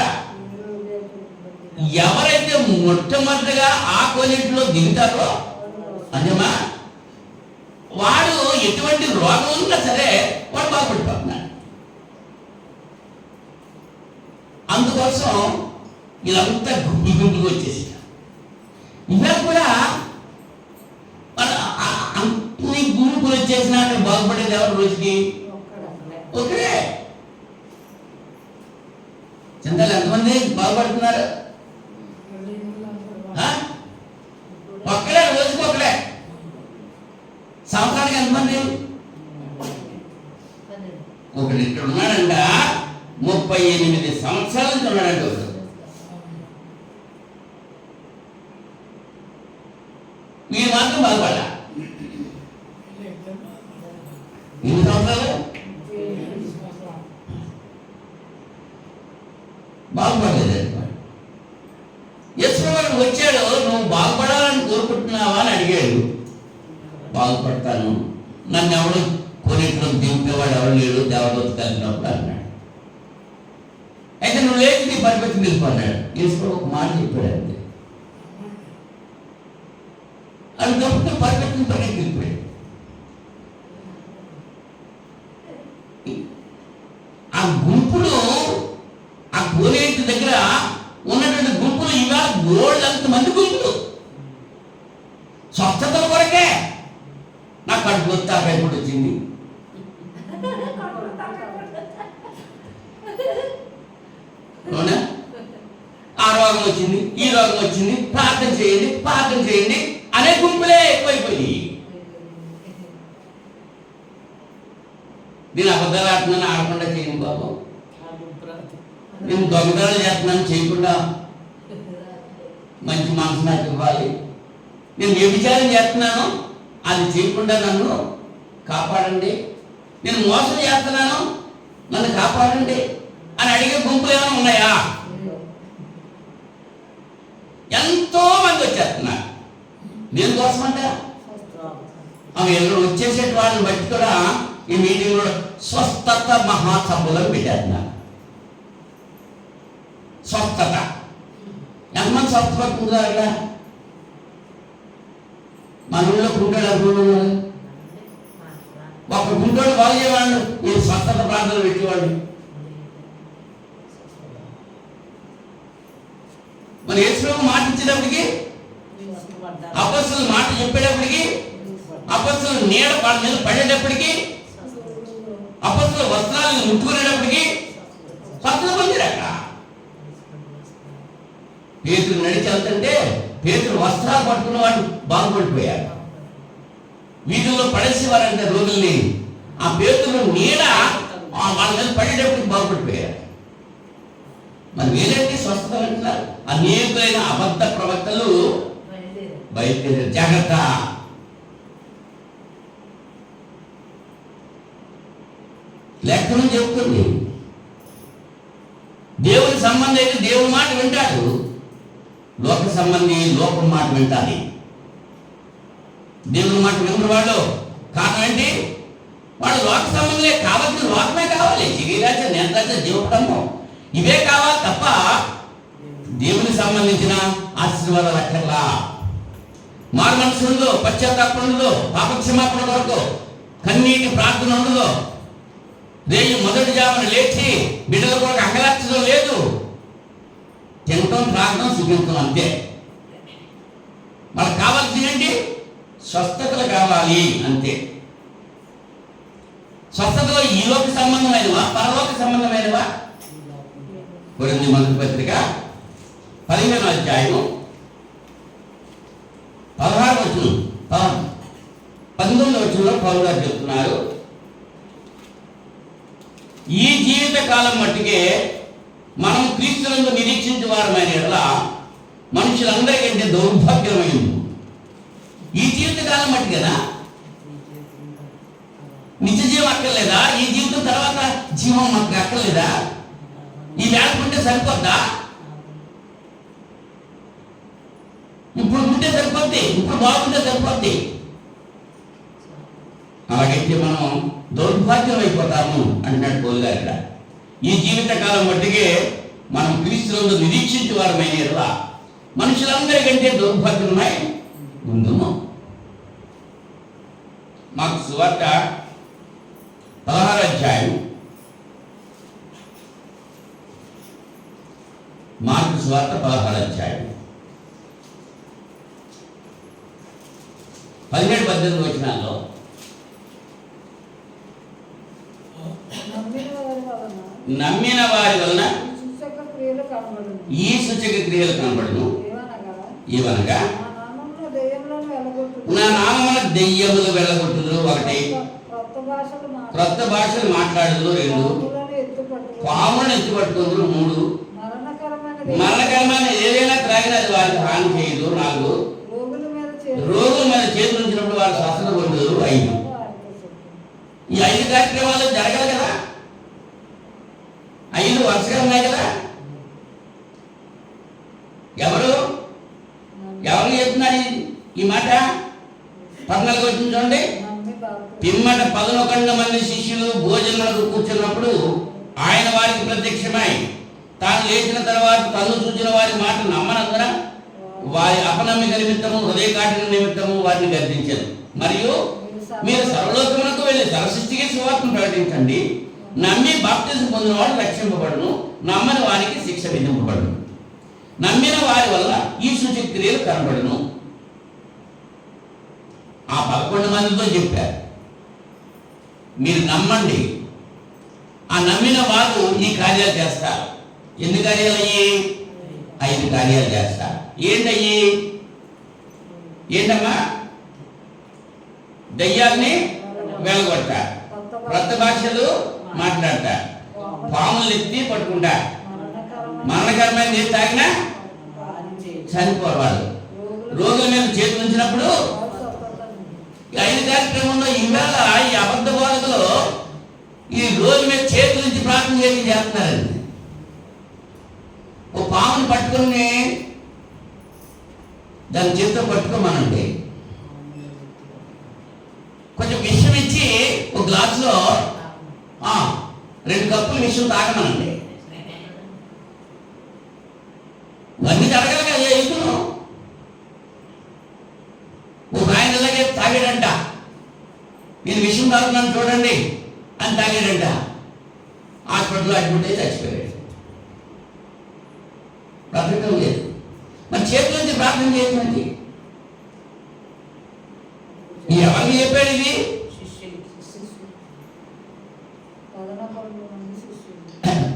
ఎవరైతే మొట్టమొదటిగా ఆ కోనేటిలో దిగుతారో అదేమా వాడు ఎటువంటి రోగం ఉన్నా సరే వాడు బాగుపడిపోతున్నాడు. అందుకోసం వీళ్ళంతా గుంపుకు వచ్చేసారు. ఇలా కూడా అన్ని గుంపులు వచ్చేసినా బాగుపడేది ఎవరు? రోజుకి ఒకరే. చింతలు ఎంతమంది బాగుపడుతున్నారు? ఒక్కడే, రోజుకి ఒకడే. సంవత్సరానికి ఎంతమంది? ఒకటి ఇక్కడ ఉన్నాడంట, 38 సంవత్సరాల నుంచి ఉన్నాడంట. ఒకడు మీరు మాత్రం బాగుపడ్డా. ఎన్ని సంవత్సరాలు బాగుపడలేదు. యశ్వరుడు వచ్చాడు, నువ్వు బాగుపడాలని కోరుకుంటున్నావా అని అడిగాడు. బాగుపడతాను, నన్ను ఎవడు కొన్నిట్లో దింపేవాడు ఎవరు లేడు, దేవదూత కలిగినప్పుడు అన్నాడు. అయితే నువ్వు లేచి నీ పరిపెత్తి నిలిపన్నాడు. యశ్వరుడు ఒక మాట చెప్పాడు. అంతే. అది తప్పితే పరిపెత్తిని పనికి నిలిపాడు. ఆ గుంపులు, ఆ కోనేటి దగ్గర ఉన్నటువంటి గుంపులు ఇవాళ గోళ్ళంతమంది గుంపులు. స్వస్థతల కొరకే. నాకు కడుపు వస్తా భయపడి వచ్చింది. అవునా? రోగం వచ్చింది, ఈ రోగం వచ్చింది, ప్రార్థన చేయండి ప్రార్థన చేయండి అనే గుంపులే ఎక్కువైపోయి. నేను అబద్ధాలు ఆడుతున్నాను, ఆడకుండా చేయను బాబు. నేను దొంగతనాలు చేస్తున్నాను, చేయకుండా మంచి మనసు నాకు ఇవ్వాలి. నేను వ్యభిచారం చేస్తున్నాను, అది చేయకుండా నన్ను కాపాడండి. నేను మోసం చేస్తున్నాను, నన్ను కాపాడండి అని అడిగే గుంపులు ఏమైనా ఉన్నాయా? ఎంతో మంది వచ్చేస్తున్నారు. దేనికోసమంట? అవి ఎవరు వచ్చేసేటి వాళ్ళని బట్టి కూడా ఈ మీటింగ్లో స్వస్థత మహాసభలను పెట్టేస్తున్నారు. స్వస్థత ఎంతమంది స్వస్థపడుతుంటారు అక్కడ? మన ఊళ్ళో గుంటోడు అనుకున్నాడు, ఒక గుంటోడు బాగు చేయవాడు, ఈ స్వస్థత ప్రాంతాలు పెట్టేవాడు. మన యేసు మాట ఇచ్చేటప్పటికి, అపొస్తలులు మాట చెప్పేటప్పటికి, అపొస్తలులు నీడ వాళ్ళ మీద పడేటప్పటికి, అపొస్తలుల వస్త్రాలను ముట్టుకునేటప్పటికి స్వస్థత పొందారట. పేతురు నడిచి వెళ్తుంటే పేతురు వస్త్రాలు పట్టుకున్న వాడు బాగుపడిపోయాడు. వీధుల్లో పడేసేవారంటే రోగుల్ని. ఆ పేతురు నీడ వాళ్ళ మీద పడేటప్పటికి బాగుపడిపోయారు. మరి వేరేంటి స్వస్థత అంటున్నారు? అనేకులైన అబద్ధ ప్రవక్తలు బయలుదేరారు. జాగ్రత్త. లేఖనం చెప్తుంది, దేవుని సంబంధం అయితే దేవుని మాట వింటాడు, లోక సంబంధి లోకం మాట వింటాలి. దేవుని మాట వినరు వాళ్ళు. కారణం ఏంటి? వాళ్ళు లోక సంబంధంలే. కావాల్సిన లోకమే కావాలి. జిగిరాజ నేత్రాజ జీవపడము ఇవే కావాలి తప్ప దేవునికి సంబంధించిన ఆశీర్వాదాలు అక్కర్లా. మారు మనసు ఉండదు, పశ్చాత్తాపం ఉండదు, పాపక్షమాపణ కొరకు కన్నీటి ప్రార్థన ఉండదు. రేయి మొదటి జామున లేచి బిడ్డల కొరకు అంగలార్చడం లేదు. తినటం, ప్రార్థన, సుఖించడం అంతే. మనకు కావాల్సింది ఏంటి? స్వస్థతలు కావాలి అంతే. స్వస్థతలో ఈ లోక సంబంధమైనవా పరలోక సంబంధమైనవా? కొరింథీ మొదటి పత్రిక 15వ అధ్యాయం 16వ వచనం 19వ వచనంలో పౌలు గారు చెప్తున్నారు, ఈ జీవిత కాలం మట్టుకే మనం క్రీస్తునందు నిరీక్షించే వారమైన ఎడల మనుషులందరికంటే దౌర్భాగ్యమైంది. ఈ జీవిత కాలం మట్టుకేనా? నిత్య జీవం అక్కర్లేదా? ఈ జీవితం తర్వాత జీవం మనకు అక్కర్లేదా? ఈ వేళకుంటే సరిపోద్దా? ఇప్పుడు ఉంటే సరిపోద్ది, ఇప్పుడు బాగుంటే సరిపోద్ది. అలాగైతే మనం దౌర్భాగ్యం అయిపోతాము అంటున్నాడు పౌలు గారు ఇక్కడ. ఈ జీవితకాలం మట్టుకే మనం క్రీస్తునందు నిరీక్షించే వారమైన ఎడల మనుషులందరికంటే దౌర్భాగ్యమై ఉందుము. మాకు సువార్త 16వ అధ్యాయం, మార్కు సువార్త 16వ అధ్యాయం 17-18 వచనాల్లో నమ్మిన వారి వలన ఈ సూచక క్రియలు కనబడును. ఏమనగా నా నామమున దెయ్యములు వెళ్ళగొట్టుదురు ఒకటి, క్రొత్త భాషలు మాట్లాడుదురు రెండు, పాములను ఎత్తుపట్టుకుందురు మూడు, మరణకరమైన ఏదైనా త్రాగిన అది వారికి హాని చేయదు నాలుగు, రోగుల మీద చేతులు ఉంచినప్పుడు వారు స్వస్థత పొందుదురు ఐదు. ఈ 5 కార్యక్రమాలు జరగాలి కదా, 5 వరుసగా ఉన్నాయి కదా. ఎవరు చెప్తున్నారు ఈ మాట? 14 వచ్చింది చూడండి. పిమ్మట 11 మంది శిష్యులు భోజనాలకు కూర్చున్నప్పుడు ఆయన వారికి ప్రత్యక్షమై తాను లేచిన తర్వాత తను చూచిన వారి మాట నమ్మనందున వారి అపనమ్మిక నిమిత్తము హృదయకాఠిన్య నిమిత్తము వారిని గద్దించారు. మరియు మీరు సర్వలోకమునకు వెళ్ళి సర్వసృష్టికి సువార్తను ప్రకటించండి. నమ్మి బాప్తిజం పొందిన వాడు రక్షింపబడును, నమ్మని వారికి శిక్ష విధింపబడును. నమ్మిన వారి వల్ల ఈ సూచక క్రియలు కనబడును. ఆ 11 మందితో చెప్పారు, మీరు నమ్మండి. ఆ నమ్మిన వారు ఈ కార్యాలు చేస్తారు. ఎన్ని కార్యాలు అయ్యి? 5 కార్యాలు చేస్తా. ఏంటయ్యి? ఏంటమ్మా? దయ్యాల్ని వెలగొట్టా, కొత్త భాషలు మాట్లాడతా, పాములు ఎత్తి పట్టుకుంటా, మరణకరమైన ఏది తాగినా చనిపోవాలి, రోగుల మీద చేతులు ఉంచినప్పుడు 5 కార్యక్రమంలో ఈవేళ ఈ అబద్ధ బోధకులు ఈ రోజు మీద చేతుల నుంచి ప్రార్థన చేస్తున్నారండి. ఓ పాముని పట్టుకుని దాని చేతితో పట్టుకోమనండి, కొంచెం విషం ఇచ్చి ఒక గ్లాసులో 2 కప్పులు విషం తాగమనండి. ఇవన్నీ జరగాలి కదా యుద్ధం. ఒక ఆయన ఇలాగే తాగాడంట, నేను విషయం తాగుతున్నాను చూడండి అని తాగాడంట. హాస్పిటల్లో అడ్మిట్ అయితే చచ్చిపోయాడు, బ్రతకడం లేదు. మరి చేతుల నుంచి ప్రార్థన చేయటువంటి ఎవరికి చెప్పాడు ఇది?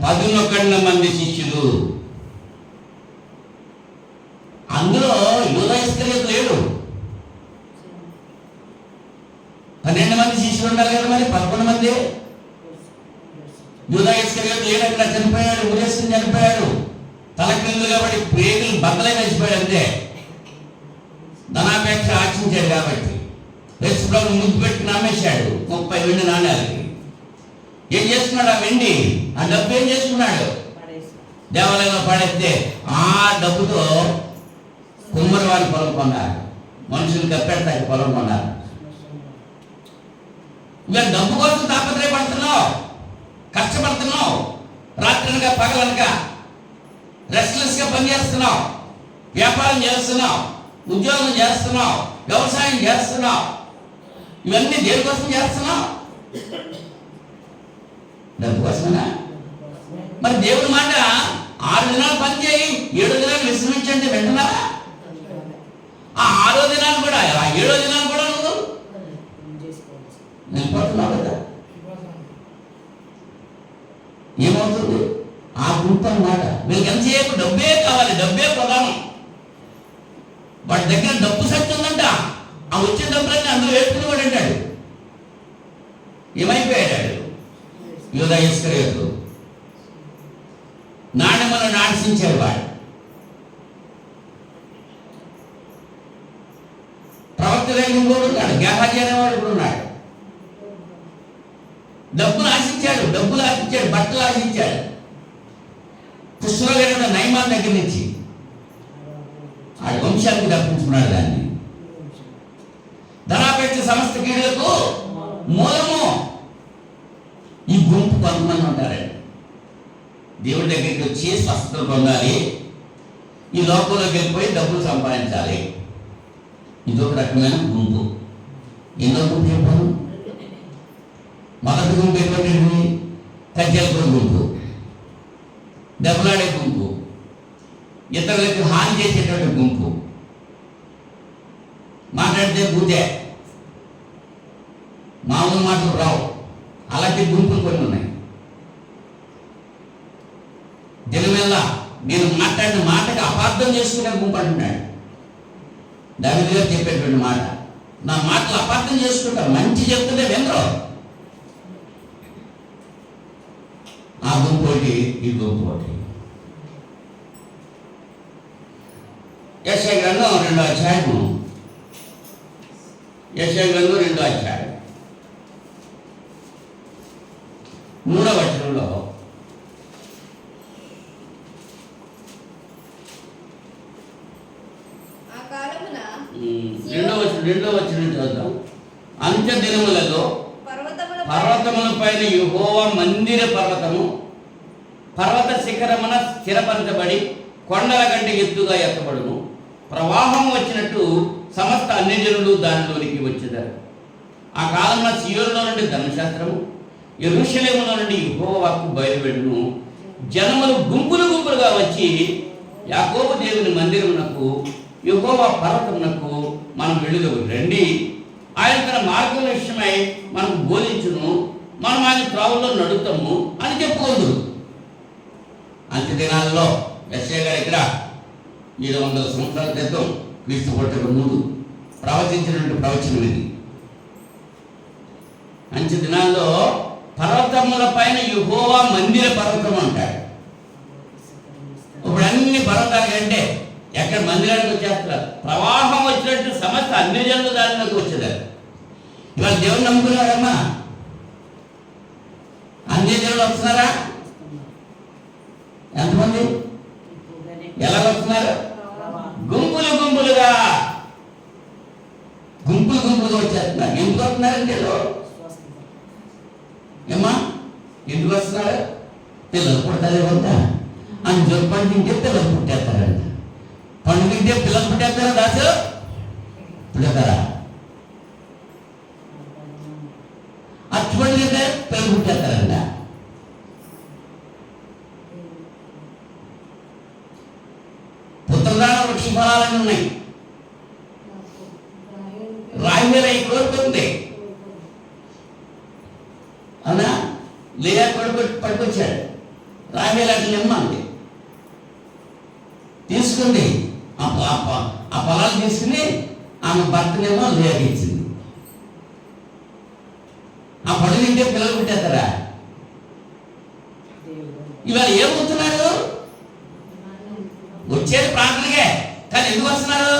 11 మంది శిష్యులు. అందులో యూదా ఇస్కరియోతు లేడు. 12 మంది శిష్యులు ఉండాలి కదా, మరి 11 మంది. యూదా ఇస్కరియోతు లేడు, అక్కడ చనిపోయాడు, ఊరేసుకుని చనిపోయాడు, తల క్రిందులు కాబట్టి పేగులు బద్దలై చచ్చిపోయాడు. అంతే, ధనాపేక్ష ఆశించాడు కాబట్టి యేసుప్రభు ముద్దు పెట్టి నమ్మేశాడు 30 వెండి నాణ్యాలకి. ఏం చేసుకున్నాడు? ఆ వెండి, ఆ డబ్బు ఏం చేసుకున్నాడు? దేవాలయంలో పడేస్తే ఆ డబ్బుతో కుమ్మరి వారి పొలం కొన్నారు, మనుషులు కప్పెడతాకి పొలం కొన్నారు. ఇవాళ డబ్బు కోసం తాపత్రయపడుతున్నావు, కష్టపడుతున్నావు, రాత్రనగా పగలనగా రెస్ట్లెస్గా పనిచేస్తున్నావు, వ్యాపారం చేస్తున్నావు, ఉద్యోగం చేస్తున్నావు, వ్యవసాయం చేస్తున్నావు. ఇవన్నీ దేనికోసం చేస్తున్నావు? డబ్బు కోసమేనా? మరి దేవుడి మాట 6 దినాలు పని చేయి, 7వ దినాలు విశ్రమించండి వింటున్నారా? ఆ 6వ దినాలు కూడా, ఆ 7వ దినాలు కూడా నువ్వు నిలబడుతున్నావు కదా. ఏమవుతుంది? ఆ గుంపు అన్నమాట. వీళ్ళకి ఎంతసేపు డబ్బే కావాలి, డబ్బే ప్రధానం. వాడి దగ్గర డబ్బు శక్తి ఉందంట, ఆ వచ్చిన డబ్బులన్నీ అందులో వేసుకుని అంటాడు. ఏమైపోయాడు? యూదా ఇస్కరియోతు నాణ్యమను నాశించాడు. వాడు ప్రవక్తలైన కూడా ఉన్నాడు, గేహాజీ అనేవాడు కూడా ఉన్నాడు. డబ్బులు ఆశించాడు, బట్టలు ఆశించాడు. పుష్పగడ నయమాన్ దగ్గర నుంచి ఆ వంశానికి తప్పించుకున్నాడు. దాన్ని ధనాపేక్ష సమస్త కీడులకు మూలము ఈ గుంపు. కొంతమంది ఉంటారండి, దేవుడి దగ్గరికి వచ్చి స్వస్థత పొందాలి, ఈ లోకంలోకి వెళ్ళిపోయి డబ్బులు సంపాదించాలి. ఇదొక రకమైన గుంపు. ఎన్నో గుంపు చెప్పాను? మొదటి గుంపు ఎటువంటి? కజ్జలపూర గుంపు, దెబ్బలాడే గుంపు, ఇతరులకు హాని చేసేటువంటి గుంపు, మాట్లాడితే బూతే, మామూలు మాటలు రావు. అలాంటి గుంపులు కొన్ని ఉన్నాయి. దినమేళ నేను మాట్లాడిన మాటకి అపార్థం చేసుకునే గుంపు అంటున్నాడు. దావిది గారు చెప్పేటువంటి మాట, నా మాటలు అపార్థం చేసుకుంటారు, మంచి చెప్తుంటే వినరు. ఆ గుంపు ఒకటి, ఈ గుంపు ఒకటి. యెషయా గ్రంథం 2వ అధ్యాయము, యెషయా గ్రంథం 2వ అధ్యాయం 3వ వచనంలో రెండో వచనం చూద్దాం. అంత్య దినములలో పర్వతములపైన యెహోవా మందిర పర్వతము పర్వత శిఖరమున స్థిరపరచబడి కొండల కంటే ఎత్తుగా ఎత్తబడును. ప్రవాహం వచ్చినట్టు సమస్త అన్యజనులు దానిలోనికి వచ్చేదారు. ఆ కాలంలో సియోనులో నుండి ధర్మశాస్త్రము, యెరూషలేములో నుండి యెహోవా వాక్కు బయలువెడును. జనములు గుంపులు గుంపులుగా వచ్చి యాకోబు దేవుని మందిరమునకు, యెహోవా పర్వతమునకు మనం వెళ్ళుదము రండి, ఆయన తన మార్గం విషయమై మనకు బోధించును, మనం ఆయన త్రోవలో నడుతాము అని చెప్పుకోదు. అంత్య దినాల్లో యెషయా గారు ఇక్కడ 700 సంవత్సరాల క్రితం క్రీస్తు పుట్టక ముందు ప్రవచించినటువంటి ప్రవచనం ఇది. మంచి దినాల్లో పర్వతముల పైన యెహోవా మందిర పర్వతం అంటాడు. ఇప్పుడు అన్ని పర్వతాలు కంటే ఎక్కడ మందిరానికి వచ్చేస్తారు, ప్రవాహం వచ్చినట్టు సమస్త అన్ని జనులు దానిలోకి వచ్చేదారు. ఇవాళ దేవుని నమ్ముకున్నారమ్మా, అన్ని జనులు వస్తున్నారా? ఎంతమంది ఎలా వస్తున్నారు? గుంపులు గుంపులుగా వచ్చేస్తున్నారు. ఎందుకు వస్తున్నారంటే ఏమ్మా ఎందుకు వస్తున్నారు? పిల్లలు పుడతారే వద్దా అని జొప్పండి తింటే పిల్లలు పుట్టేస్తారంట. పండు తింటే పిల్లలు పుట్టేస్తారా? దాసు పుట్టేస్తారా? అచ్చుపండు తింటే పిల్లలు పుట్టేస్తారంట. పుత్రదాన వృక్ష ఫలాలన్నీ ఉన్నాయి. రాయి మీద ఈ కోరుకుంది అవునా? లేదా పట్టుకొచ్చాడు రాయి మీద అట్లా నిమ్మంది తీసుకుంది. ఆ పొలాలు తీసుకుని ఆమె భర్తనేమో లేగించింది. ఆ పడు తింటే పిల్లలు పుట్టేస్తారా? ఇవాళ ఏమవుతున్నారు? వచ్చేది ప్రార్థనకే, కానీ ఎందుకు వస్తున్నారు?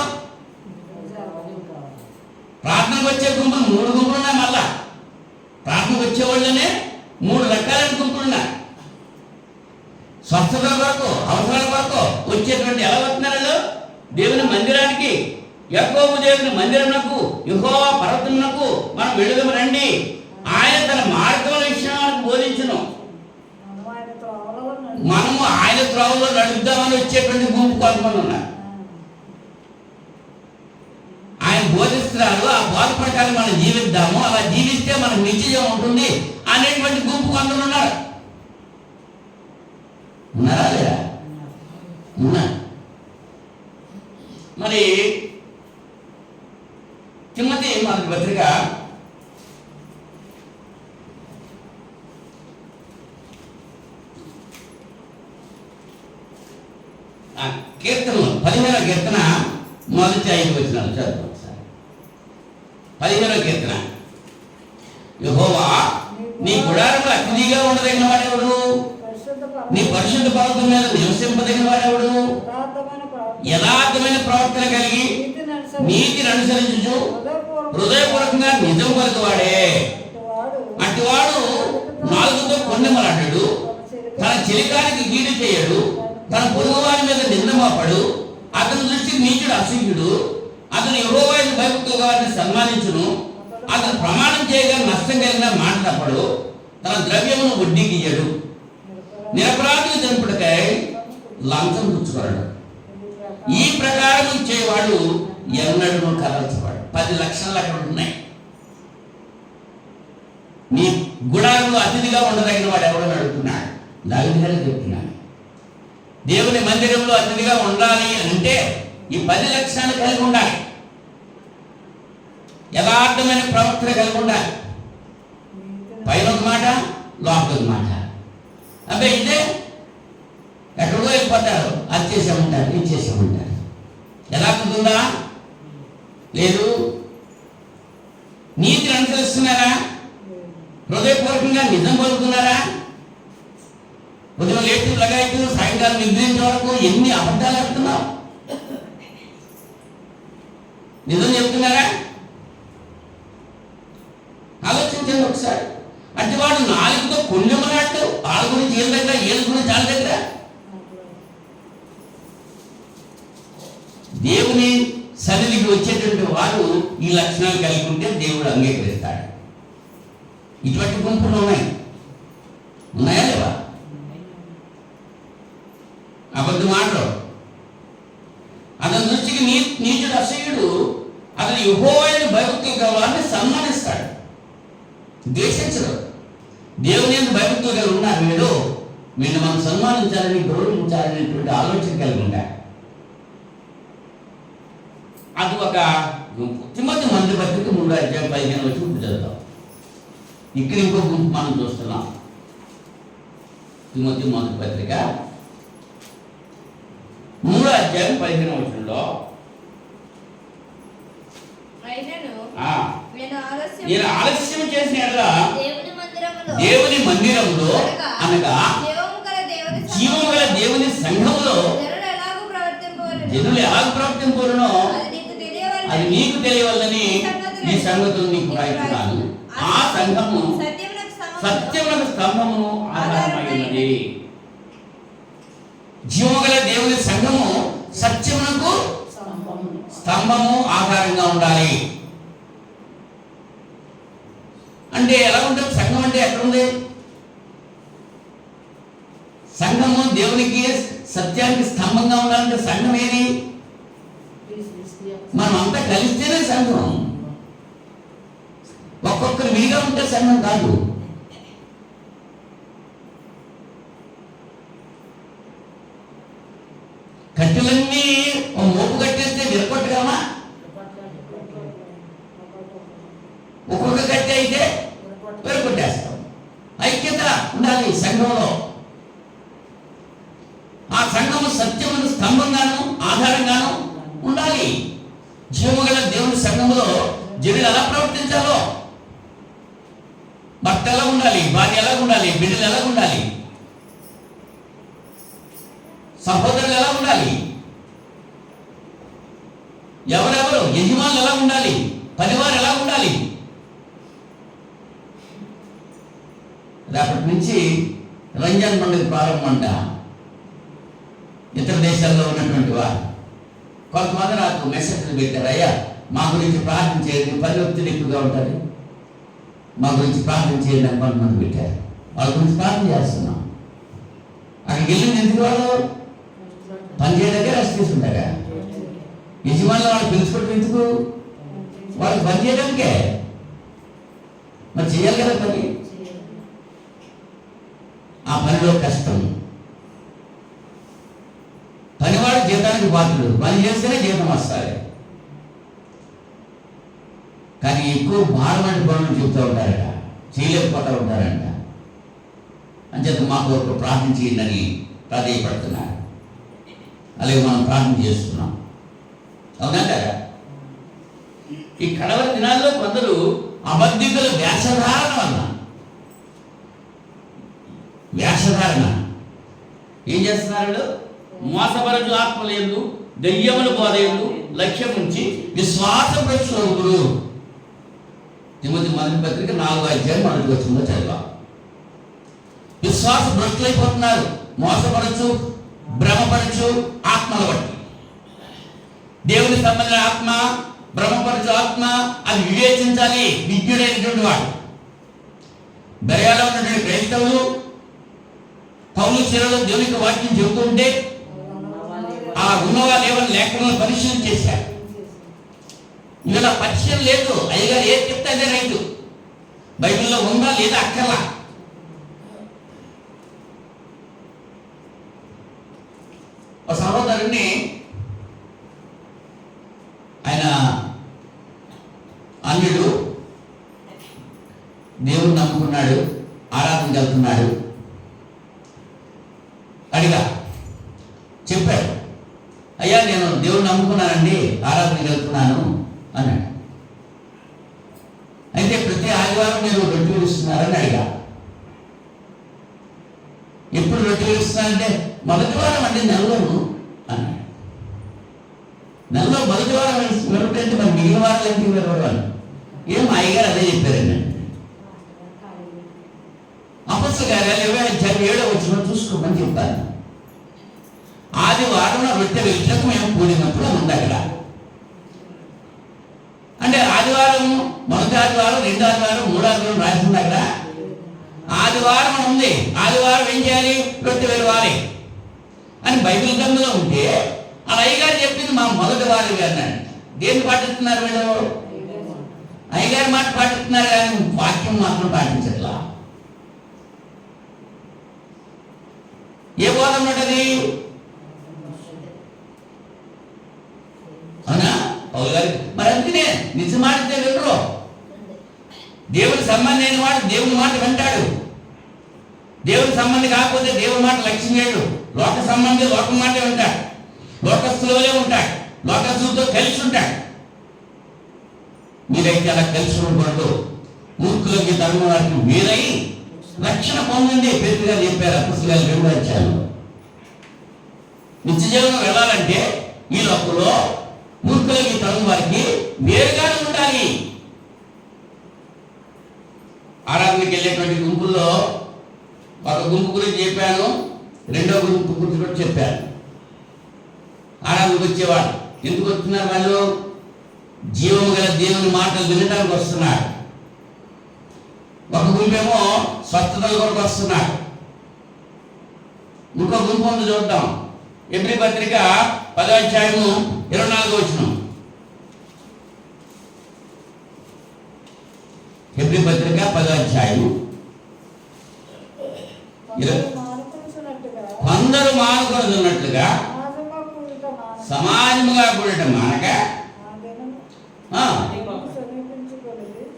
ప్రార్థనకు వచ్చే గుంపులు 3 గుంపులు ఉన్నాయి. మళ్ళా ప్రార్థనకు వచ్చేవాళ్ళనే 3 రకాలైన గుంపులు ఉన్నాయి. స్వస్థత వరకు, అవసరాల వరకు వచ్చేటువంటి ఎలా వస్తున్నారు? దేవుని మందిరానికి, యాకోబు దేవుని మందిరమునకు, యెహోవా పర్వతమునకు మనం వెళుదాము రండి, ఆయన తన మార్గముల విషయాన్ని బోధించును, మనము ఆయన త్రోవలో నడుద్దామని వచ్చేటువంటి గుంపు కొంతమంది ఉన్నారు. ఆయన బోధిస్తున్నారు, ఆ బోధ ప్రకారం మనం జీవిద్దాము, అలా జీవిస్తే మనకు నిత్యం ఉంటుంది అనేటువంటి గుంపు కొందరు ఉన్నారు. ఉన్నారా లేదా? ఉన్నారు. మరి తిమోతి మొదటి పత్రిక కీర్తనలు 15వ కీర్తన మొదటి 5 వచనాలు చదువు ఒకసారి. 15వ కీర్తన. యెహోవా నీ గుడారంలో అతిథిగా ఉండదగిన వాడెవడు? నీ పరిశుద్ధ పర్వతం మీద నివసింపదగిన వాడెవడు? యథార్థమైన ప్రవర్తన కలిగి నీతిని అనుసరించు హృదయపూర్వకంగా నిజం పలుకువాడే. అటువాడు నాలుగుతో కొన్నెమలాడు, తన చిలికానికి గీడు చేయడు, తన పొరుగు వారి మీద నింద మోపడు, అతని దృష్టికి నీచుడు అసహ్యుడు, అతను యెహోవాను భయభక్తులుగా వారిని సన్మానించును, అతను ప్రమాణం చేయగా నష్టం కలిగిన మాట తప్పడు, తన ద్రవ్యమును వడ్డీకి ఇయ్యడు, నిరపరాధులు చంపుటకై లంచం పుచ్చుకోడు, ఈ ప్రకారం ఇచ్చేవాడు ఎన్నడూ కదల్చవాడు. 10 లక్షణాలు అక్కడ ఉన్నాయి. నీ గుడారంలో అతిథిగా ఉండదగిన వాడు ఎవడని అడుగుతున్నాడు. దావీదు గారు చెప్తున్నాడు, దేవుని మందిరంలో అతిథిగా ఉండాలి అంటే ఈ 10 లక్షణాలు కలిగి ఉండాలి. యథార్థమైన ప్రవర్తన కలిగి ఉండాలి. పైన ఒక మాట, లోపల ఒక మాట. అబ్బాయి ఇదే ఎక్కడో వెళ్ళిపోతారు, అది చేసామంటారు, ఇది చేసామంటారు. యథార్థత ఉందా? లేదు. నీతిని అనుసరిస్తున్నారా? హృదయపూర్వకంగా నిజం పలుకుతున్నారా? ఉదయం లేచి లగాయితూ సాయంకాలం నిద్రించే వరకు ఎన్ని అబద్ధాలు చెప్తున్నావు? నిజం చెప్తున్నారా? ఆలోచించండి ఒకసారి. అంటే వాడు నాలుగుతో కొన్నెమలాడు, వాళ్ళ గురించి వీళ్ళ దగ్గర, వీళ్ళ గురించి వాళ్ళ దగ్గర. దేవుని సన్నిధికి వచ్చేటువంటి వారు ఈ లక్షణాలు కలిగి ఉంటే దేవుడు అంగీకరిస్తాడు. ఇటువంటి గుంపులు ఉన్నాయా లేవా? అబద్ధ మాటలు. అతని దృష్టికి నీచుడు అసహ్యుడు, అతను యెహోవాను భయభక్తులు గల వారిని సన్మానిస్తాడు, ద్వేషించడు. దేవుని యందు భయభక్తులు కలిగి ఉన్నారు వీడు, వీడిని మనం సన్మానించాలని, గౌరవించాలనేటువంటి ఆలోచన కలిగి ఉంటాడు. అది ఒక గుంపు. తిమోతి మొదటి పత్రిక 3:15 వచ్చి చదువుతాం. ఇక్కడ ఇంకో గుంపు మనం చూస్తున్నాం. తిమోతి మొదటి పత్రిక 3 3:15 నేను ఆలస్యం చేసిన ఎడలా దేవుని మందిరంలో అనగా జీవము గల దేవుని సంఘములో జనులు ఎలాగ ప్రవర్తింపరునో అది నీకు తెలియవల్లని ఈ సంగతులు నీకు రాయిస్తున్నాను. ఆ సంఘము సత్యములకు స్తంభము ఆధారమైనది. జీవము గల దేవుని సంఘము సత్యమునకు స్తంభము ఆధారంగా ఉండాలి. అంటే ఎలా ఉంటుంది సంఘం? అంటే ఎక్కడుంది సంఘము? దేవునికి సత్యానికి స్తంభంగా ఉండాలంటే సంఘం ఏది? మనం అంతా కలిస్తేనే సంఘం. ఒక్కొక్కరు విడిగా ఉంటే సంఘం కాదు. కట్టెలన్నీ మోపు కట్టేస్తే విరగొట్టగలమా? ఒక్కొక్క కట్టె అయితే విరగొట్టేస్తాం. ఐక్యత ఉండాలి సంఘంలో. ఆ సంఘము సత్యమును స్తంభంగాను ఆధారంగాను ఉండాలి. జీవము గల దేవుని సంఘములో జనులు ఎలా ప్రవర్తించాలో, భర్త ఎలా ఉండాలి, భార్య ఎలా ఉండాలి, బిడ్డలు ఎలా ఉండాలి, సహోదరులు ఎలా ఉండాలి, ఎవరెవరు యజమానులు ఎలా ఉండాలి, పనివారు ఎలా ఉండాలి. రేపటి నుంచి రంజాన్ పండుగ ప్రారంభం అంట. ఇతర దేశాల్లో ఉన్నటువంటి వారు కొంతమంది నాకు మెసేజ్లు పెట్టారు, అయ్యా మా గురించి ప్రార్థన చేయండి, పని ఒత్తిడి ఎక్కువగా ఉంటుంది, మా గురించి ప్రార్థన చేయండి అని కొంతమంది పెట్టారు. వాళ్ళ గురించి ప్రార్థన చేస్తున్నాం. అక్కడికి వెళ్ళింది ఎందుకు? వాళ్ళు పని చేయడానికే రెస్ట్ తీసుకుంటారా? యజమానులు వాళ్ళు పిలుచుకోవడం ఎందుకు? వాళ్ళు పని చేయడానికే. మరి చేయాలి కదా పని. ఆ పనిలో కష్టం. పనివాడు జీతానికి బాధ్యుడు, పని చేస్తేనే జీతం వస్తాయి. కానీ ఎక్కువ భారమైన పనులు చెబుతూ ఉంటారట, చేయలేకపోతూ ఉంటారంట. అంచేత మాకు ఒక ప్రార్థన చేయండి ప్రాధాయపడుతున్నారు. అలాగే మనం ప్రార్థన చేస్తున్నాం. అవునా కదా? ఈ కడవరి దినాల్లో కొందరు అబద్ధికుల వేషధారణ ఏం చేస్తున్నారు? మోసపరచు ఆత్మలందు దెయ్యముల బోధయందు లక్ష్యం నుంచి విశ్వాస ప్రశ్నలు. తిమోతి మొదటి పత్రిక 4:1 చదివా. విశ్వాస భ్రష్టులైపోతున్నారు. మోసపరచు, భ్రమపరచు ఆత్మల బట్టి. దేవుని సంబంధించిన ఆత్మ, భ్రమపరచు ఆత్మ, అది వివేచించాలి విజ్ఞుడైనటువంటి వాడు. బెరయాలో ఉన్నటువంటి క్రైస్తవులు పౌలు శిలలో దేవునికి వాక్యం చెబుతుంటే ఆ ఉన్నవాళ్ళు ఏమైనా లేఖలను పరిశీలన చేశారు. ఇలా పరిశీలన లేదు. అయ్యగారు ఏది చెప్తే అదే రైతు. బైబిల్లో ఉందా లేదా అక్కర్లా. ఒక సహోదరుని ఆయన అన్యుడు, దేవుడు నమ్ముకున్నాడు, ఆరాధన వెళ్తున్నాడు. అడిగా చెప్పాడు, అయ్యా నేను దేవుడు నమ్ముకున్నానండి, ఆరాధనకి వెళ్తున్నాను అన్నాడు. అయితే ప్రతి ఆదివారం మీరు రొట్టె విరుస్తున్నారని అడిగా. ఎప్పుడు రొట్టె విరుస్తున్నారంటే మొదటి వారం అండి, నెలలో అన్నాడు. నెలలో మొదటి వారం రొట్టె అంటే మరి మిగిలిన వారాలు ఏంటి విరవడం? ఏం అయ్యగారు అదే చెప్పారండి. అపొస్తలుల కార్యాలు 20:7 చూసుకోమని చెప్పాను. ఆదివారం రొట్టె విరుచుటకు మేము కూడినప్పుడు ఉంది అక్కడ. అంటే ఆదివారం, మొదటి ఆదివారం, రెండో ఆదివారం, మూడో ఆదివారం రాసింది అక్కడ. ఆదివారం ఉంది. ఆదివారం ఏం చేయాలి? రొట్టె విరవాలి అని బైబిల్ గ్రంథంలో ఉంటే అలా అయ్యగారు చెప్పింది మా మొదటి వారు అన్నాడు. దేన్ని పాటిస్తున్నారు వీళ్ళు? అయ్యగారి మాట పాటిస్తున్నారు కానీ వాక్యం మాత్రం పాటించట్లా. ఏ బోధం ఉంటుంది? అవునా పౌలు గారి? మరి అందుకనే నిజమాడితే వినరు. దేవుని సంబంధి అయిన వాడు దేవుని మాట వింటాడు. దేవుని సంబంధి కాకపోతే దేవుని మాట లక్ష్యం చేయడు. లోక సంబంధి లోకం మాట వింటాడు. లోకస్తులే ఉంటాడు, లోకస్తులతో కలిసి ఉంటాడు. మీరైతే అలా కలిసి ఉండకూడదు. మూర్ఖులకి తరుణానికి మీరై రక్షణ పొందండి. పేతురుగా చెప్పారు అపొస్తలుల 2వ అధ్యాయంలో. నిత్య జీవనం వెళ్ళాలంటే ఈ లోకంలో మూర్ఖులకి తరుణ వారికి వేరుగానే ఉండాలి. ఆరాధనకి వెళ్ళేటువంటి గుంపుల్లో ఒక గుంపు గురించి చెప్పాను, రెండో గుంపు గురించి కూడా చెప్పాను. ఆరాధనకు వచ్చేవాడు ఎందుకు వస్తున్నారు? వాళ్ళు జీవము గల దేవుని మాటలు వినడానికి వస్తున్నాడు. ఒక గుంపేమో స్వస్థతల కొరకు వస్తున్నాడు. ఇంకో గుంపు ఉంది, చూద్దాం. ఎబ్రీ పత్రిక 10వ అధ్యాయము 24వ వచనం. ఎబ్రీ పత్రిక 10వ అధ్యాయము కొందరు మానుకొనున్నట్లుగా సమాజముగా కూడటం మానక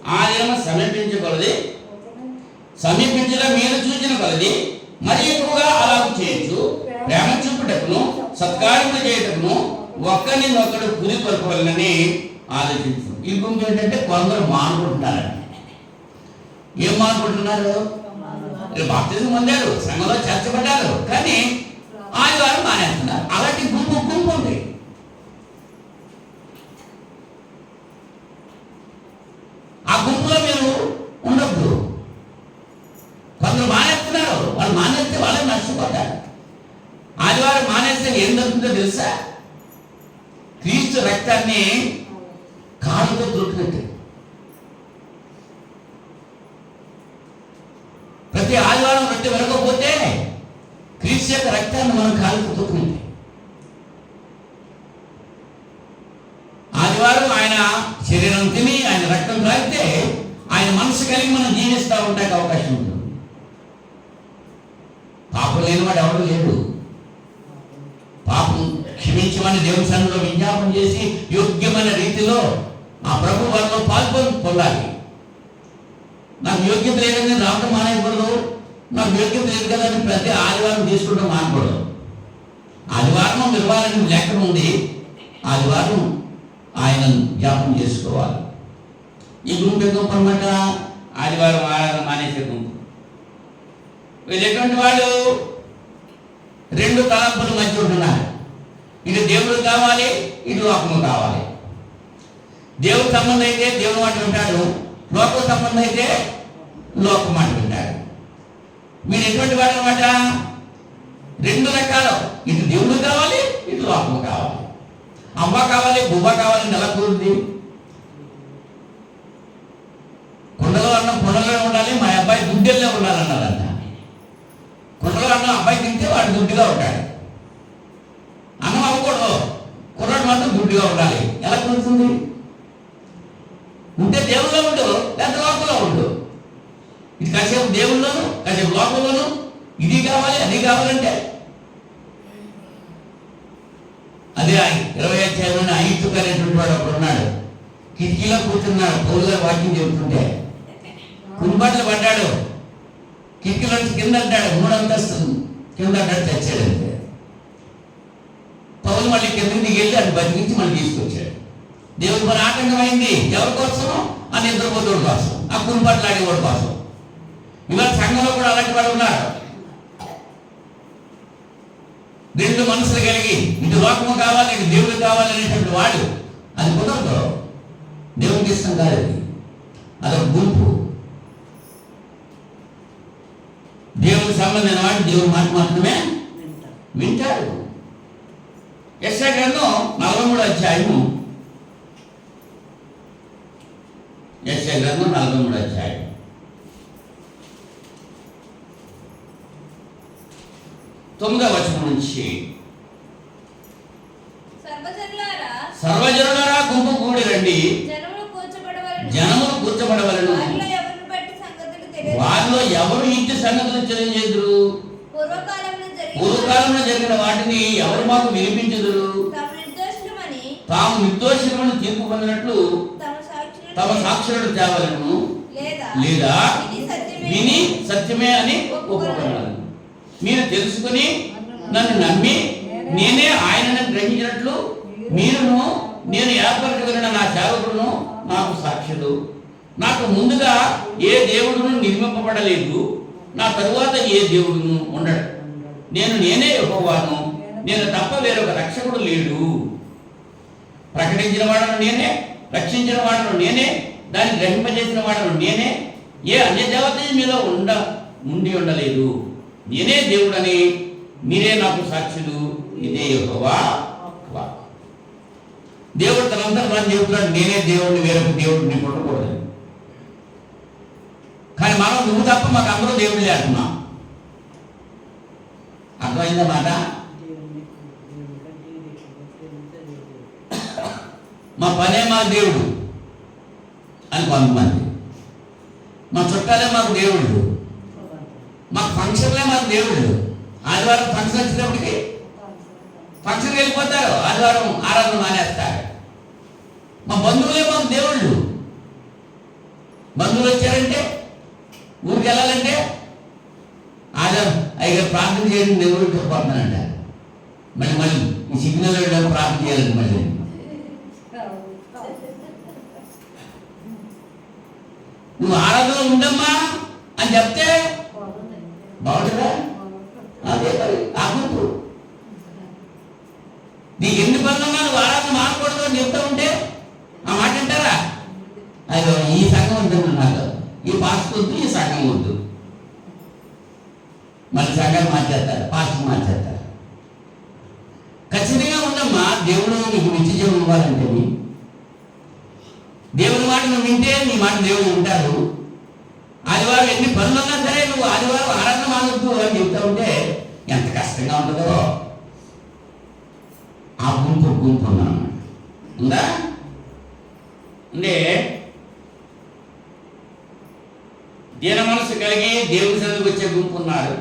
ఆ దినము సమీపించడం మీరు చూసిన కొలది మరి ఎక్కువగా అలా చేయొచ్చు. ప్రేమ చూపుటకును సత్కార్యములు చేయటకును ఒక్కరినొక్కడు పురి కొరపాలని ఆలోచించు. ఈ గుంపు ఏంటంటే కొందరు మానుకుంటున్నారండి. ఏం మానుకుంటున్నారు? బాప్తిజం పొందారు, సంఘంలో చేర్చబడ్డారు, కానీ ఆదివారం మానేస్తున్నారు. అలాంటి గుంపు ఉంది. ఆ గుంపులో మీరు ఉండద్దు. కొందరు మానేస్తున్నారు, వాళ్ళు మానేస్తే వాళ్ళే నష్టపోతారు. ఆదివారం మానేస్తే ఏం జరుగుతుందో తెలుసా? క్రీస్తు రక్తాన్ని కాలుతో దొరికినట్టు. ప్రతి ఆదివారం రొట్టె వెరగకపోతే క్రీస్తు యొక్క రక్తాన్ని మనం కాలుతో దొరికినట్టు. ఆదివారం ఆయన శరీరం తిని ఆయన రక్తం తాగితే ఆయన మనసు కలిగి మనం జీవిస్తూ ఉండడానికి అవకాశం ఉంటుంది. పాపం లేనివాడు ఎవరు లేడు. పాపం క్షమించమని దేవుని సన్నిధిలో విజ్ఞాపన చేసి యోగ్యమైన రీతిలో ఆ ప్రభు వారిలో పొందాలి. నాకు యోగ్యత లేదని రావడం మానేయకూడదు. నాకు యోగ్యత లేదు కదా అని ప్రతి ఆదివారం తీసుకుంటాం మానకూడదు. ఆదివారం ఇవ్వాలని లెక్క ఉంది. ఆదివారం ఆయన జ్ఞాపం చేసుకోవాలి. ఈ గుంపు గుంపు అనమాట ఆదివారం ఆరాధన మానేసే గుంపు. వీళ్ళు ఎటువంటి వాళ్ళు? 2 తలంపుల మధ్య ఉంటున్నారు. ఇటు దేవుడు కావాలి, ఇటు లోకము కావాలి. దేవుడు సంబంధం అయితే దేవుడు మాట వింటాడు, లోకం సంబంధం అయితే లోకం మాట వింటాడు. మీరు ఎటువంటి వాడు అనమాట? 2 రకాలు. ఇటు దేవుడు కావాలి, ఇటు లోకము కావాలి. అమ్మ కావాలి, బువ్వ కావాలని ఎలా కూరుంది? కుండలో అన్నం కుండలో ఉండాలి, మా అబ్బాయి గుడ్డెల్లో ఉండాలన్నారంట. కుండలో అన్నం అబ్బాయి తింటే వాడు గుడ్డిగా ఉంటాడు. అన్నం అవ్వకూడదు, కుర్రాడు మాత్రం గుడ్డిగా ఉండాలి. ఎలా కుదురుతుంది? ఉంటే దేవుల్లో ఉండు, లేదా లోకంలో ఉండు. ఇది కాసేపు దేవుల్లోను, కాసేపు లోకంలోను. ఇది కావాలి, అది కావాలంటే అదే 20వ అధ్యాయంలోనే ఐతుకు అనేటువంటి వాడు ఒకడు ఉన్నాడు. కిటికీలో కూర్చున్నాడు. పౌలు గారు వాక్యం చెబుతుంటే కుంబట్లు పడ్డాడు. కిటికీలో కింద అంటాడు, 3 అంతస్తులు కింద అంటాడు, తెచ్చాడంటే పౌలు మళ్ళీ కిందకి దిగెళ్ళి అది బతికించి మళ్ళీ తీసుకొచ్చాడు. దేవుడు మన ఆటంకమైంది ఎవరి కోసం? ఆ నిద్రపోతుడు కోసం, ఆ కుంబట్లు ఆడేవాడు కోసం. ఇవాళ సంఘంలో కూడా అలాంటి వాడు ఉన్నారు. 2 మనసులు కలిగి ఇటు లోకము కావాలి, ఇటు దేవుడు కావాలి అనేటువంటి వాడు. అది కుదరదు, దేవునికి ఇష్టం కాదు. అదొక గుంపు. దేవునికి సంబంధమైన వాడు దేవుని మాట మాత్రమే వింటాడు. యెషయా గ్రంథం 43వ అధ్యాయము. యెషయా గ్రంథం 43వ అధ్యాయం 9వ వచనం నుంచి. సర్వజనులారా గుంపు కూడి రండి, జనములు కూర్చబడవలెను, వారిలో ఎవరు ఇంటి సంగతులు తెలియజేదురు? పూర్వకాలంలో జరిగిన వాటిని ఎవరు మాకు వినిపించదురు? తాము నిర్దోషులను తీర్పు పొందినట్లు తమ సాక్షులను తేవలను, లేదా విని సత్యమే అని ఒప్పుకోవాలి. మీరు తెలుసుకుని నన్ను నమ్మి నేనే ఆయనను గ్రహించినట్లు మీరును నేను ఏర్పరచగలిగిన నా సేవకుడును నాకు సాక్షులు. నాకు ముందుగా ఏ దేవుడును నిర్మింపబడలేదు, నా తరువాత ఏ దేవుడును ఉండడు. నేనే యెహోవాను, నేను తప్ప వేరొక రక్షకుడు లేడు. ప్రకటించిన వాడను నేనే, రక్షించిన వాడను నేనే, దాన్ని గ్రహింపజేసిన వాడను నేనే. ఏ అన్య దేవత మీలో ఉండి ఉండలేదు. నేనే దేవుడని మీరే నాకు సాక్షులు. ఇదే యెహోవా వాక్కు. దేవుడు తనంతా చెబుతున్నాడు, నేనే దేవుడిని, వేరొక దేవుడిని కొట్టకూడదు. కానీ మనం నువ్వు తప్ప మాకు అందరూ దేవుళ్ళే అంటున్నాం. అర్థమైందా మాట? మా పనే మా దేవుడు అని కొంతమంది, మా చుట్టాలే మాకు దేవుళ్ళు, మాకు ఫంక్షన్లే మాకు దేవుళ్ళు. ఆదివారం ఫంక్షన్ వచ్చినప్పటికీ ఫంక్షన్కి వెళ్ళిపోతారు, ఆదివారం ఆరాధన మానేస్తారు. మా బంధువులే మాకు దేవుళ్ళు. బంధువులు వచ్చారంటే, ఊరికి వెళ్ళాలంటే ఆదివారం అయ్యగారు ప్రార్థన చేయండి, నేను ఊరికి పోతున్నానంట. మళ్ళీ ఈ సిగ్నల్ వెళ్ళడం ప్రార్థన చేయాలండి. మళ్ళీ నువ్వు ఆరాధన ఉండమ్మా అని చెప్తే బాగుంటుందా? అదే ఆ గుంపు నీకు ఎన్ని పనులున్నా నువ్వు ఆరాధన మానకూడదు అని చెప్తా ఉంటే ఆ మాట వింటారా? అయ్యో ఈ సంఘం ఉంటుంది నాకు, ఈ పాస్టర్ వద్దు, ఈ సంఘం వద్దు. మళ్ళీ సంఘాన్ని మార్చేస్తారు, పాస్టర్ మార్చేస్తారు. ఖచ్చితంగా ఉండమ్మా. దేవుడు నీకు నిత్య జీవం ఇవ్వాలంటే దేవుని మాట నువ్వు వింటే నీ మాట దేవుడు వింటాడు. ఆదివారం ఎన్ని పనులున్నా సరే నువ్వు ఆదివారం ఆరాధన మానవద్దు అని చెప్తా ఉంటే ఎంత కష్టంగా ఉంటుందో. ఆ గుంపు ఉందన్నమాట. ఉందా? అంటే దీన మనసు కలిగి దేవుని సన్నిధికి వచ్చే గుంపు ఉన్నారు.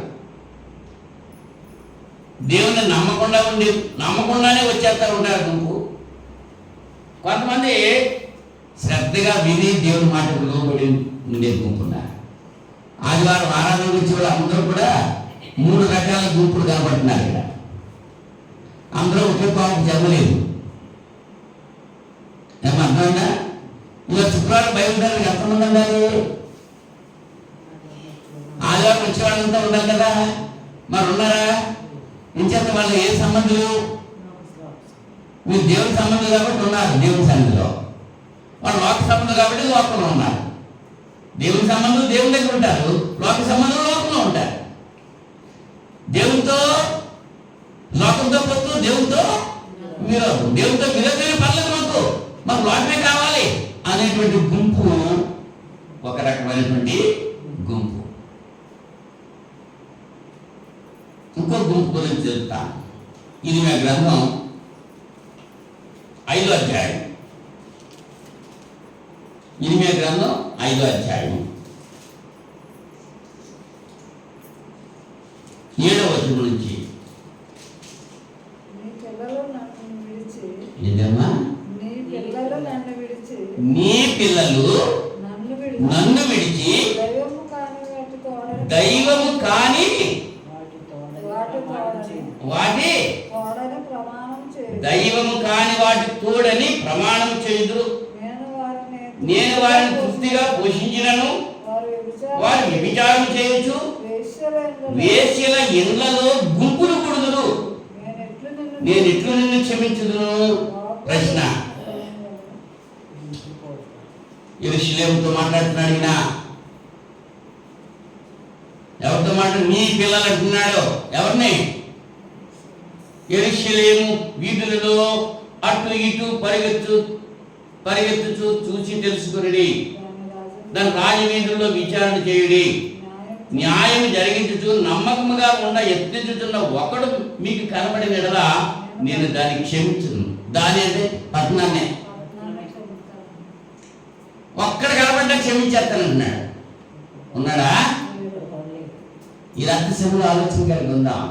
దేవుని నమ్మకుండానే వచ్చేస్తా ఉంటారు గుంపు. కొంతమంది శ్రద్ధగా విని దేవుని మాటకు లోబడి ఉండే గుంపు ఉన్నారు. ఆదివారం ఆరాధన వచ్చే వాళ్ళు అందరూ కూడా 3 రకాల గుంపులు కనబడుతున్నారు ఇక్కడ. అందరూ ఒకే పాపం జరగలేదు. ఏమర్థమైందా? ఇలా శుక్రవారం బయలుదేరి ఎంతమంది ఉండాలి? ఆదివారం వచ్చేవాళ్ళంతా ఉండాలి కదా. మరి ఉన్నారా? ఇంచేత వాళ్ళు ఏ సంబంధులు? మీరు దేవుని సంబంధులు కాబట్టి ఉన్నారు దేవుని సన్నిధిలో. వాళ్ళు లోక సంబంధం కాబట్టి లోకంలో ఉన్నారు. దేవుని సంబంధం దేవుని దగ్గర ఉంటారు, లోక సంబంధం లోకంలో ఉంటారు. దేవునితో లోకంతో పొత్తు, దేవునితో విరోధం. దేవునితో విరోధమైన పర్లేదు, మాకు లోకమే కావాలి అనేటువంటి గుంపు ఒక రకమైనటువంటి గుంపు. ఇంకో గుంపు గురించి చెప్తాను. ఇది మీ గ్రంథం 5వ అధ్యాయం. ఇది మీ గ్రంథం 5వ అధ్యాయం 7వ వచనం నుంచి. ఏదమ్మా? నీ పిల్లలు నన్ను విడిచి దైవము కాని వాటి దైవము కాని వాటి తోడని ప్రమాణం చేయుదురు. నేను వారిని పూర్తిగా పోషించినను వారు వ్యభిచారం చేయొచ్చు, వేశ్యల ఇండ్లలో గుంపులు కొడుదురు. నేను ఎట్లు నిన్ను క్షమించుదును? ప్రశ్న. యెరూషలేముతో మాట్లాడుతున్నాడు ఈయన. ఎవరితో నీ పిల్లలు అంటున్నాడు. ఎవరిని? యెరూషలేము వీధులలో అటు ఇటు పరిగెత్తుచు చూసి తెలుసుకుని దాని రాజవీధుల్లో విచారణ చేయుడి. న్యాయం జరిగించుచు నమ్మకముగా ఎత్తించుతున్న ఒకడు మీకు కనబడిన ఎడల నేను దాన్ని క్షమించును. దాని అంటే పట్టణాన్నే ఒక్కడ కనబడ్డా క్షమించేస్తానంటున్నాడు. ఉన్నాడా? ఇది అర్థశంలో ఆలోచన కలిగి ఉందాం.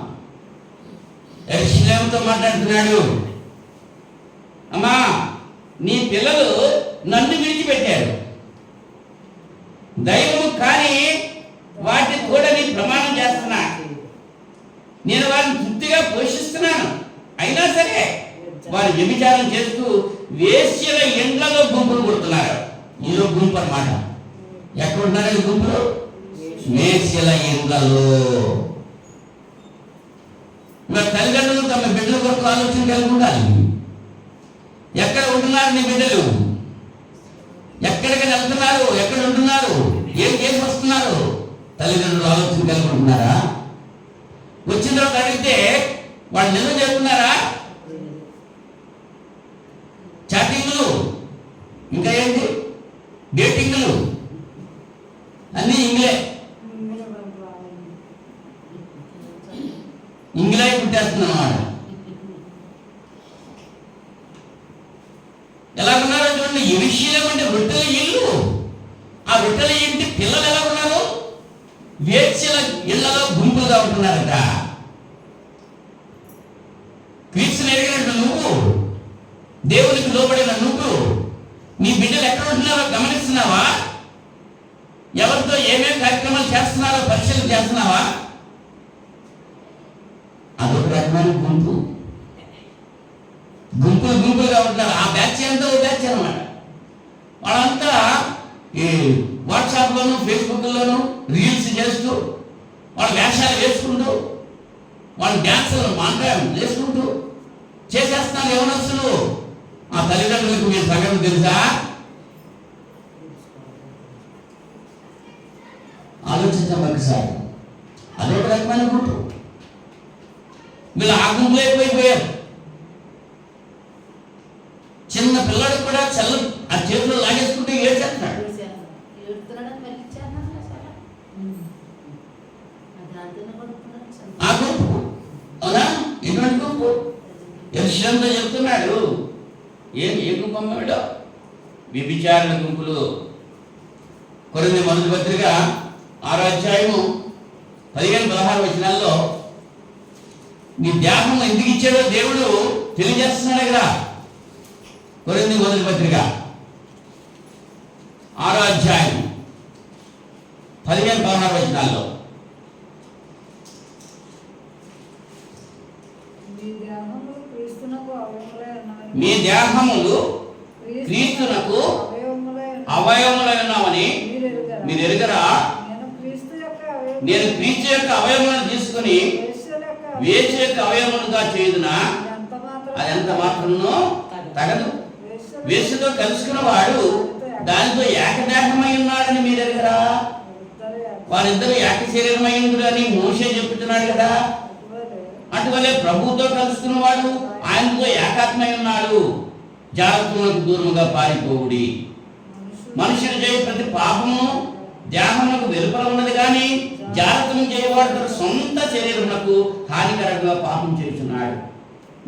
యెరూషలేముతో మాట్లాడుతున్నాడు. అమ్మా, నీ పిల్లలు నన్ను విడిచిపెట్టారు, దైవము కానీ వాటి కూడా నీ ప్రమాణం చేస్తున్నా. నేను వారిని తృప్తిగా పోషిస్తున్నాను, అయినా సరే వారు వ్యభిచారం చేస్తూ వేశ్యల ఇండ్లలో గుంపులు కొడుతున్నారు. ఇదో గుంపు అన్నమాట. ఎక్కడ ఉంటున్నారు గుంపులు? వేశ్యల ఇండ్లలో. మరి తల్లిదండ్రులు తమ బిడ్డల కొరకు ఆలోచన కలిగి ఉండాలి. ఎక్కడ ఉంటున్నారు నీ బిడ్డలు? ఎక్కడికి వెళ్తున్నారు? ఎక్కడ ఉంటున్నారు? ఏం చేసి వస్తున్నారు? తల్లిదండ్రులు ఆలోచన కలిగి ఉంటున్నారా? వచ్చిన తర్వాత అడిగితే వాళ్ళు నిల్వ చేస్తున్నారా? చాటింగ్లు, ఇంకా ఏంటి డేటింగ్లు అన్నీ ఇంగ్లే పుట్టేస్తున్నాం అన్నమాట. ఎలా ఉన్నారో చూడండి. ఈ విషయం అంటే రొట్టెల ఇల్లు. ఆ రొట్టెల ఇంటి పిల్లలు ఎలా ఉన్నారు? వేశ్యల ఇళ్లలో గుంపులుగా ఉంటున్నారట. క్రీస్తుని ఎరిగినట్టు నువ్వు, దేవునికి లోబడిన నువ్వు, నీ బిడ్డలు ఎక్కడ ఉంటున్నారో గమనిస్తున్నావా? ఎవరితో ఏమేమి కార్యక్రమాలు చేస్తున్నారో పరిశీలన చేస్తున్నావా? అదొక రకమైన గుంపులుగా ఉంటున్నారు. ఆ బ్యాచ్ అంతా ఓ బ్యాచ్ అనమాట. వాళ్ళంతా ఈ వాట్సాప్లోను ఫేస్బుక్లోను రీల్స్ చేస్తూ, వాళ్ళ వేషాలు వేసుకుంటూ, వాళ్ళ డ్యాన్సులు మాండ్రాయం చేసుకుంటూ చేసేస్తున్నారు. యవనస్తులు. ఆ తల్లిదండ్రులకు మీ సంగతి తెలుసా? ఆలోచించాం ఒకసారి. అదొక రకమైన గుంపు. వీళ్ళు ఆ గుంపులో అయిపోయారు. చిన్న పిల్లడికి కూడా ఆ చేతులు లాగేసుకుంటే ఏడ్చేస్తున్నాడు. ఆ గుంపు అవునా? ఎటువంటి గుంపు? యెరూషలేముతో చెప్తున్నాడు. ఏ గుంపు అమ్మాడు? వ్యభిచారణ గుంపులు. కొరింథీ మొదటి పత్రిక 6వ అధ్యాయము 15-16 వచనాల్లో నీ దేహం ఎందుకు ఇచ్చాడో దేవుడు తెలియజేస్తున్నాడు కదా. కొరింథీ మొదటి పత్రిక 6వ అధ్యాయం 15-16 వచనాల్లో మీ దేహములు క్రీస్తునకు అవయవములై ఉన్నామని మీరు ఎరుగరా? నేను క్రీస్తు యొక్క అవయవములను తీసుకుని వేశ్య యొక్క అవయవములుగా చేయుదునా? అది ఎంత మాత్రమో తగదు. వేశ్యతో కలుసుకున్న వాడు దానితో ఏకదేహమై ఉన్నాడని మీరు ఎరుగరా? వారిద్దరూ ఏక శరీరమై ఉందని మోషే చెప్తున్నాడు కదా. అటువలే ప్రభువుతో కలుసుకున్న వాడు ఆయనతో ఏకాత్మై ఉన్నాడు. జాగ్రత్తలకు దూరముగా పారిపోవుడి. మనుషులు చేయ ప్రతి పాపము దేహమునకు వెలుపల ఉన్నది, కానీ జాగ్రత్తను చేయవాడు తన సొంత శరీరమునకు హానికరంగా పాపం చేస్తున్నాడు.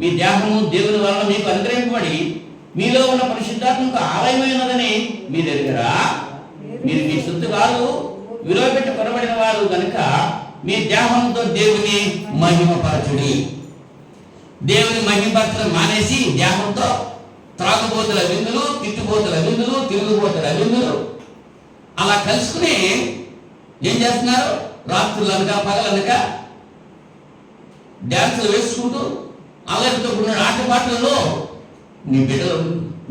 మీ దేహము దేవుని వలన మీకు అనుగ్రహింపబడి మీలో ఉన్న పరిశుద్ధాత్మకు ఆలయమైనదని మీరు ఎరుగరా? మీరు మీ సొత్తు కాదు, విలువ పెట్టి కొనబడిన వారు కనుక మీ దేహంతో దేవుని మహిమపరచుడి. దేవుని మహిమపరచడం మానేసి దేహంతో త్రాగుబోతుల విందులు, తిట్టుబోతుల విందులు, తిరుగుబోతుల విందులు అలా కలుసుకుని ఏం చేస్తున్నారు? రాత్రులనక పగలనక డ్యాన్సులు వేసుకుంటూ అల్లరితో కూడిన ఆటపాటలలో నీ బిడ్డలు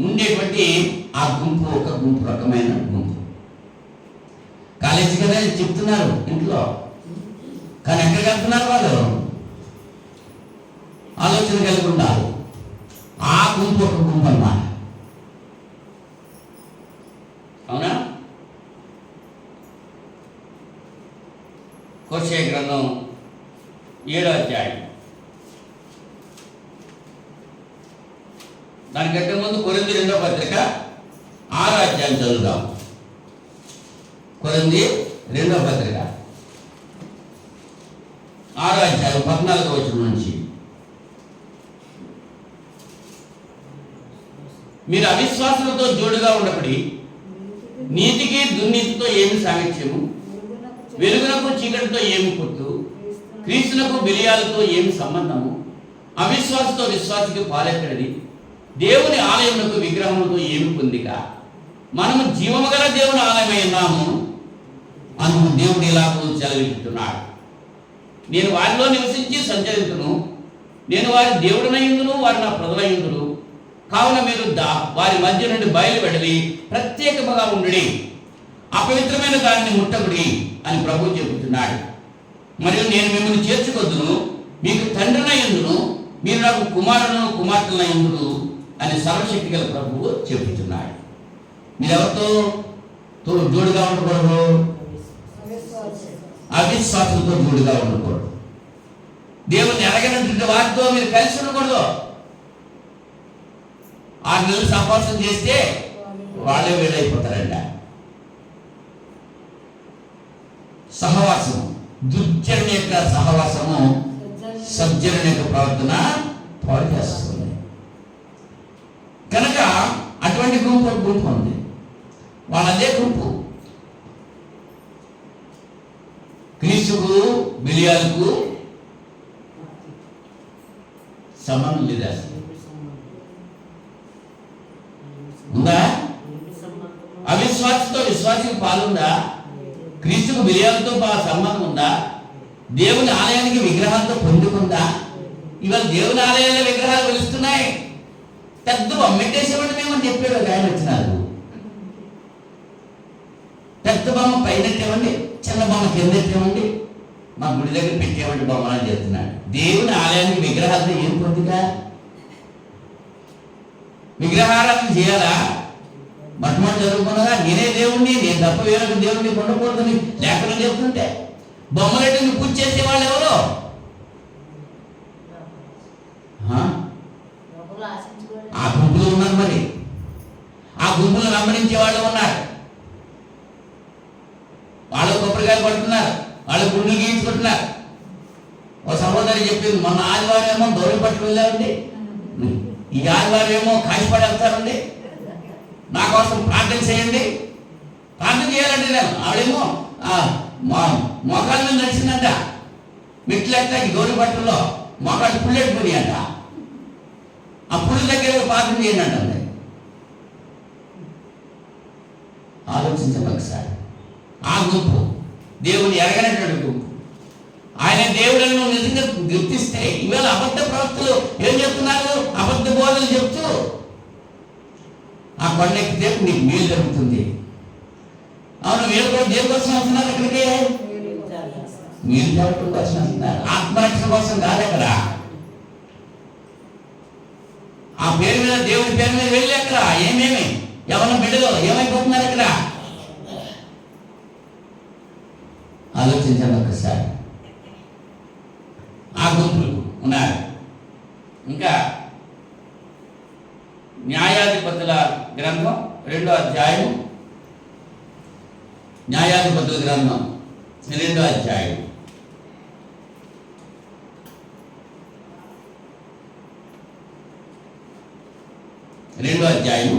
ఉండేటువంటి ఆ గుంపు ఒక గుంపు, రకమైన గుంపు. కాలేజీ కదా చెప్తున్నారు ఇంట్లో, కానీ ఎక్కడికి వెళ్తున్నారు వాళ్ళు? ఆలోచన కలిగి ఉండాలి. ఆ గుంపు ఒక గుంపు అన్నమాట. అవునా? హోషేయ గ్రంథం 7వ అధ్యాయం. దానికంటే ముందు కొరింథీ 2వ పత్రిక 6వ అధ్యాయం చదువుదాం. కొరింథీ 2వ పత్రిక 6వ అధ్యాయం 14వ వచనం నుంచి. మీరు అవిశ్వాసులతో జోడుగా ఉన్నప్పటి నీతికి దుర్నీతితో ఏమి సాంగత్యము? వెలుగునకు చీకటితో ఏమి పొత్తు? క్రీస్తునకు బిలియాలతో ఏమి సంబంధము? అవిశ్వాసతో విశ్వాసికి పాలెక్కడిది? దేవుని ఆలయమునకు విగ్రహములతో ఏమి పొందిక? మనము జీవము గల దేవుని ఆలయమై ఉన్నాము. అందుకు దేవుడు ఇలాగూ సెలవిస్తున్నాడు. నేను వారిలో నివసించి సంచరించును, నేను వారి దేవుడినయుందును, వారు నా ప్రజలయుందురు. కావున మీరు వారి మధ్య నుండి బయలువెడలి ప్రత్యేకముగా ఉండుడి, అపవిత్రమైన దానిని ముట్టకుడి అని ప్రభువు చెబుతున్నాడు. మరియు నేను మిమ్మల్ని చేర్చుకొద్దును, మీకు తండ్రినయుందును, మీరు నాకు కుమారులను కుమార్తెలయుందురు అని సర్వశక్తి గల ప్రభువు చెబుతున్నాడు. మీరు ఎవరితో జోడుగా ఉండకూడదు? అవిశ్వాసంతో జోడుగా ఉండకూడదు. దేవుని ఎరగనటువంటి వారితో మీరు కలిసి ఉండకూడదు. 6 నెలలు సహవాసం చేస్తే వాళ్ళే వేడైపోతారంట. సహవాసము, దుర్జన యొక్క సహవాసము సజ్జన యొక్క ప్రవర్తన పాడు చేస్తుంది. కనుక అటువంటి గుంపు ఉంది. వాళ్ళదే గుంపు. క్రీస్తుకు బిలియాలకు సంబంధం లేదా? ఉందా? అవిశ్వాసంతో విశ్వాసికి పాలుందా? క్రీస్తుకు బిలియాలతో సంబంధం ఉందా? దేవుని ఆలయానికి విగ్రహాలతో పొందుకుందా? ఇవాళ దేవుని ఆలయాల్లో విగ్రహాలు వెలుస్తున్నాయి. పెద్ద బొమ్మ పెట్టేసేవాడు మేమని చెప్పాడు ఒక ఆయన వచ్చినారు. పెద్ద బొమ్మ పైనట్టేవండి, చిన్న బొమ్మ కిందట్టేవండి, మా గుడి దగ్గర పెట్టేవండి బొమ్మలని చెప్తున్నాడు. దేవుని ఆలయానికి విగ్రహాలతో ఏం పొందుగా? విగ్రహారాధన చేయాలా? మొట్టమొదటి చదువుకున్నదా నేనే దేవుణ్ణి, నేను తప్ప వేరొక దేవుణ్ణి ఉండకూడదని లేఖనం చెప్తుంటే బొమ్మలెట్టుని పూజ చేసే వాళ్ళు ఎవరు? ఆ గుంపులో ఉన్నారు. మరి ఆ గుంపులు వెంబడించే వాళ్ళు ఉన్నారు. వాళ్ళు కొబ్బరికాయలు పడుతున్నారు, వాళ్ళు గుండెలు గీయించుకుంటున్నారు. ఒక సహోదరి చెప్పింది, మొన్న ఆదివారం ఏమో దూరం పట్టుకు వెళ్ళారండి, ఈ ఆదివారం ఏమో కాశీపడి వెళ్తారండి, నా కోసం ప్రార్థన చేయండి. ప్రార్థన చేయాలంటే నేను ఆవిడేమో మోకాళ్ళ మీద నడిచిందంట. మెట్లు ఎక్క గౌరీ పట్టులో మోకాళ్ళు పుల్లెట్టుకుని అంట. ఆ పుల్ల దగ్గర ప్రార్థన చేయండి అంటుంది. ఆలోచించండి ఒకసారి. ఆ గుంపు దేవుని ఎరగనటువంటి గుంపు. ఆయన దేవుడును నిజంగా గుర్తిస్తే ఇవాళ అబద్ధ ప్రవక్తలు ఏం చెప్తున్నారు? అబద్ధ బోధలు చెప్తూ ఆ కొండెక్కితే నీకు మేలు జరుగుతుంది. అవును, మీరు కూడా దేని కోసం వస్తున్నారు ఇక్కడికి? మీరు జరగడం కోసం వస్తున్నారు, ఆత్మరక్షణ కోసం కాదు. అక్కడ ఆ పేరు మీద, దేవుడి పేరు మీద వెళ్ళి అక్కడ ఏమేమి ఎవరి బిడ్డలో ఏమైపోతున్నారు అక్కడ? ఆలోచించండి ఒకసారి. ఆ గుంపులు ఉన్నారు. ఇంకా న్యాయాధిపతుల గ్రంథం 2వ అధ్యాయం, న్యాయాధిపతుల గ్రంథం 2వ అధ్యాయం 2వ అధ్యాయం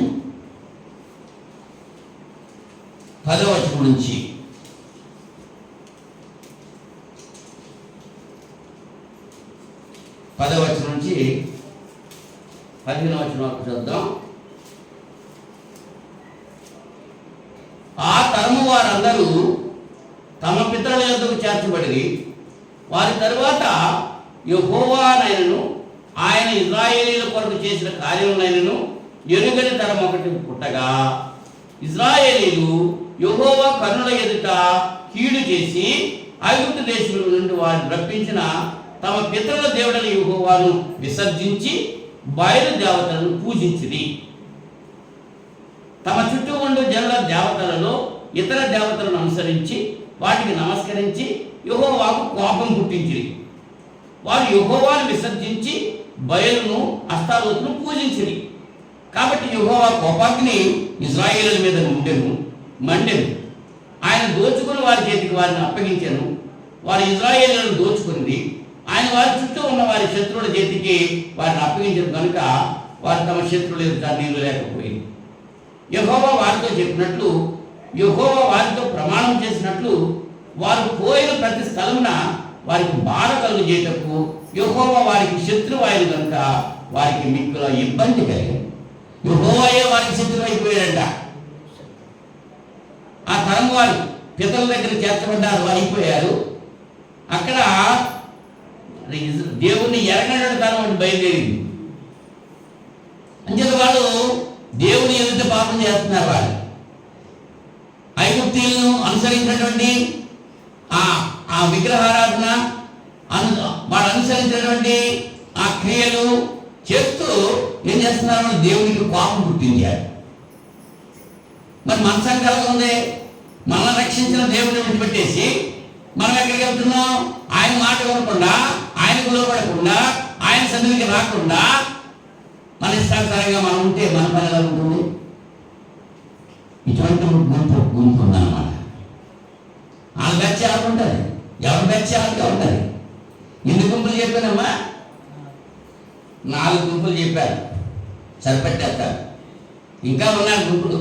10వ వచనం నుంచి 10వ వచనం నుంచి 15వ వచనం వరకు చూద్దాం. ఆ తరము వారందరూ తమ పితరుల యొద్దకు చేర్చబడి, వారి తరువాత యెహోవానైనను ఆయన ఇశ్రాయేలీయుల కొరకు చేసిన కార్యములైనను ఎరుగని తరం ఒకటి పుట్టగా, ఇశ్రాయేలీయులు యెహోవా కన్నుల ఎదుట కీడు చేసి ఐగుప్తు దేశం నుండి వారిని రప్పించిన తమ పితరుల దేవుడైన యెహోవాను విసర్జించి బయలు దేవతలను పూజించిరి. తమ చుట్టూ ఉండే జనుల దేవతలలో ఇతర దేవతలను అనుసరించి వాటికి నమస్కరించి యెహోవాకు కోపం పుట్టించిరి. వారు యెహోవాను విసర్జించి బయలును అష్టారోతును పూజించిరి. కాబట్టి యెహోవా కోపాగ్ని ఇశ్రాయేలుల మీద మండెను. ఆయన దోచుకుని వారి చేతికి వారిని అప్పగించెను. వారి ఇశ్రాయేలులను దోచుకుంది. ఆయన వారి చుట్టూ ఉన్న వారి శత్రువుల చేతికి వారిని అప్పగించారు కనుక వారు తమ శత్రువుల ఎదుట నీళ్లు లేకపోయింది. యెహోవా వారితో చెప్పినట్లు, యెహోవా వారితో ప్రమాణం చేసినట్లు వారు పోయిన ప్రతి స్థలమున వారికి బాధ కలుగు చేయటకు యెహోవా వారికి శత్రువాయులు కనుక వారికి మిక్కుల ఇబ్బంది కలిగింది. యెహోవాయే వారికి శత్రువు అయిపోయాడంట. ఆ తరం వారు పితరుల దగ్గర చేర్చబడ్డారు, అయిపోయారు. అక్కడ దేవుణ్ణి ఎరగనట్టు తనం బయలుదేరింది. అంచేత వాళ్ళు దేవుని ఎదుట పాపం చేస్తున్నారు. వాళ్ళు ఐగుప్తీయులను అనుసరించినటువంటి ఆ విగ్రహారాధన, వాడు అనుసరించినటువంటి ఆ క్రియలు చేస్తూ ఏం చేస్తున్నారు? దేవునికి కోపం పుట్టించారు. మరి మన సంకల్పం ఉంది, మనల్ని రక్షించిన దేవుడిని విడిచిపెట్టేసి మనం ఎక్కడికి వెళ్తున్నాం? ఆయన మాట వినకుండా, ఆయనకు లోపడకుండా, ఆయన సన్నిధికి రాకుండా మన ఇష్టానుసారంగా మనం ఉంటే మన పని ఎలా ఉంటుంది? ఇటువంటి గుంపు ఉందన్నమాట. వాళ్ళ బ్యాచ్ ఎవరు ఉంటుంది, ఎవరి బ్యాచ్ వాళ్ళకి ఉంటుంది. ఎన్ని గుంపులు చెప్పానమ్మా? 4 గుంపులు చెప్పారు, సరిపెట్టేస్తారు. ఇంకా ఉన్నారు గుంపులు,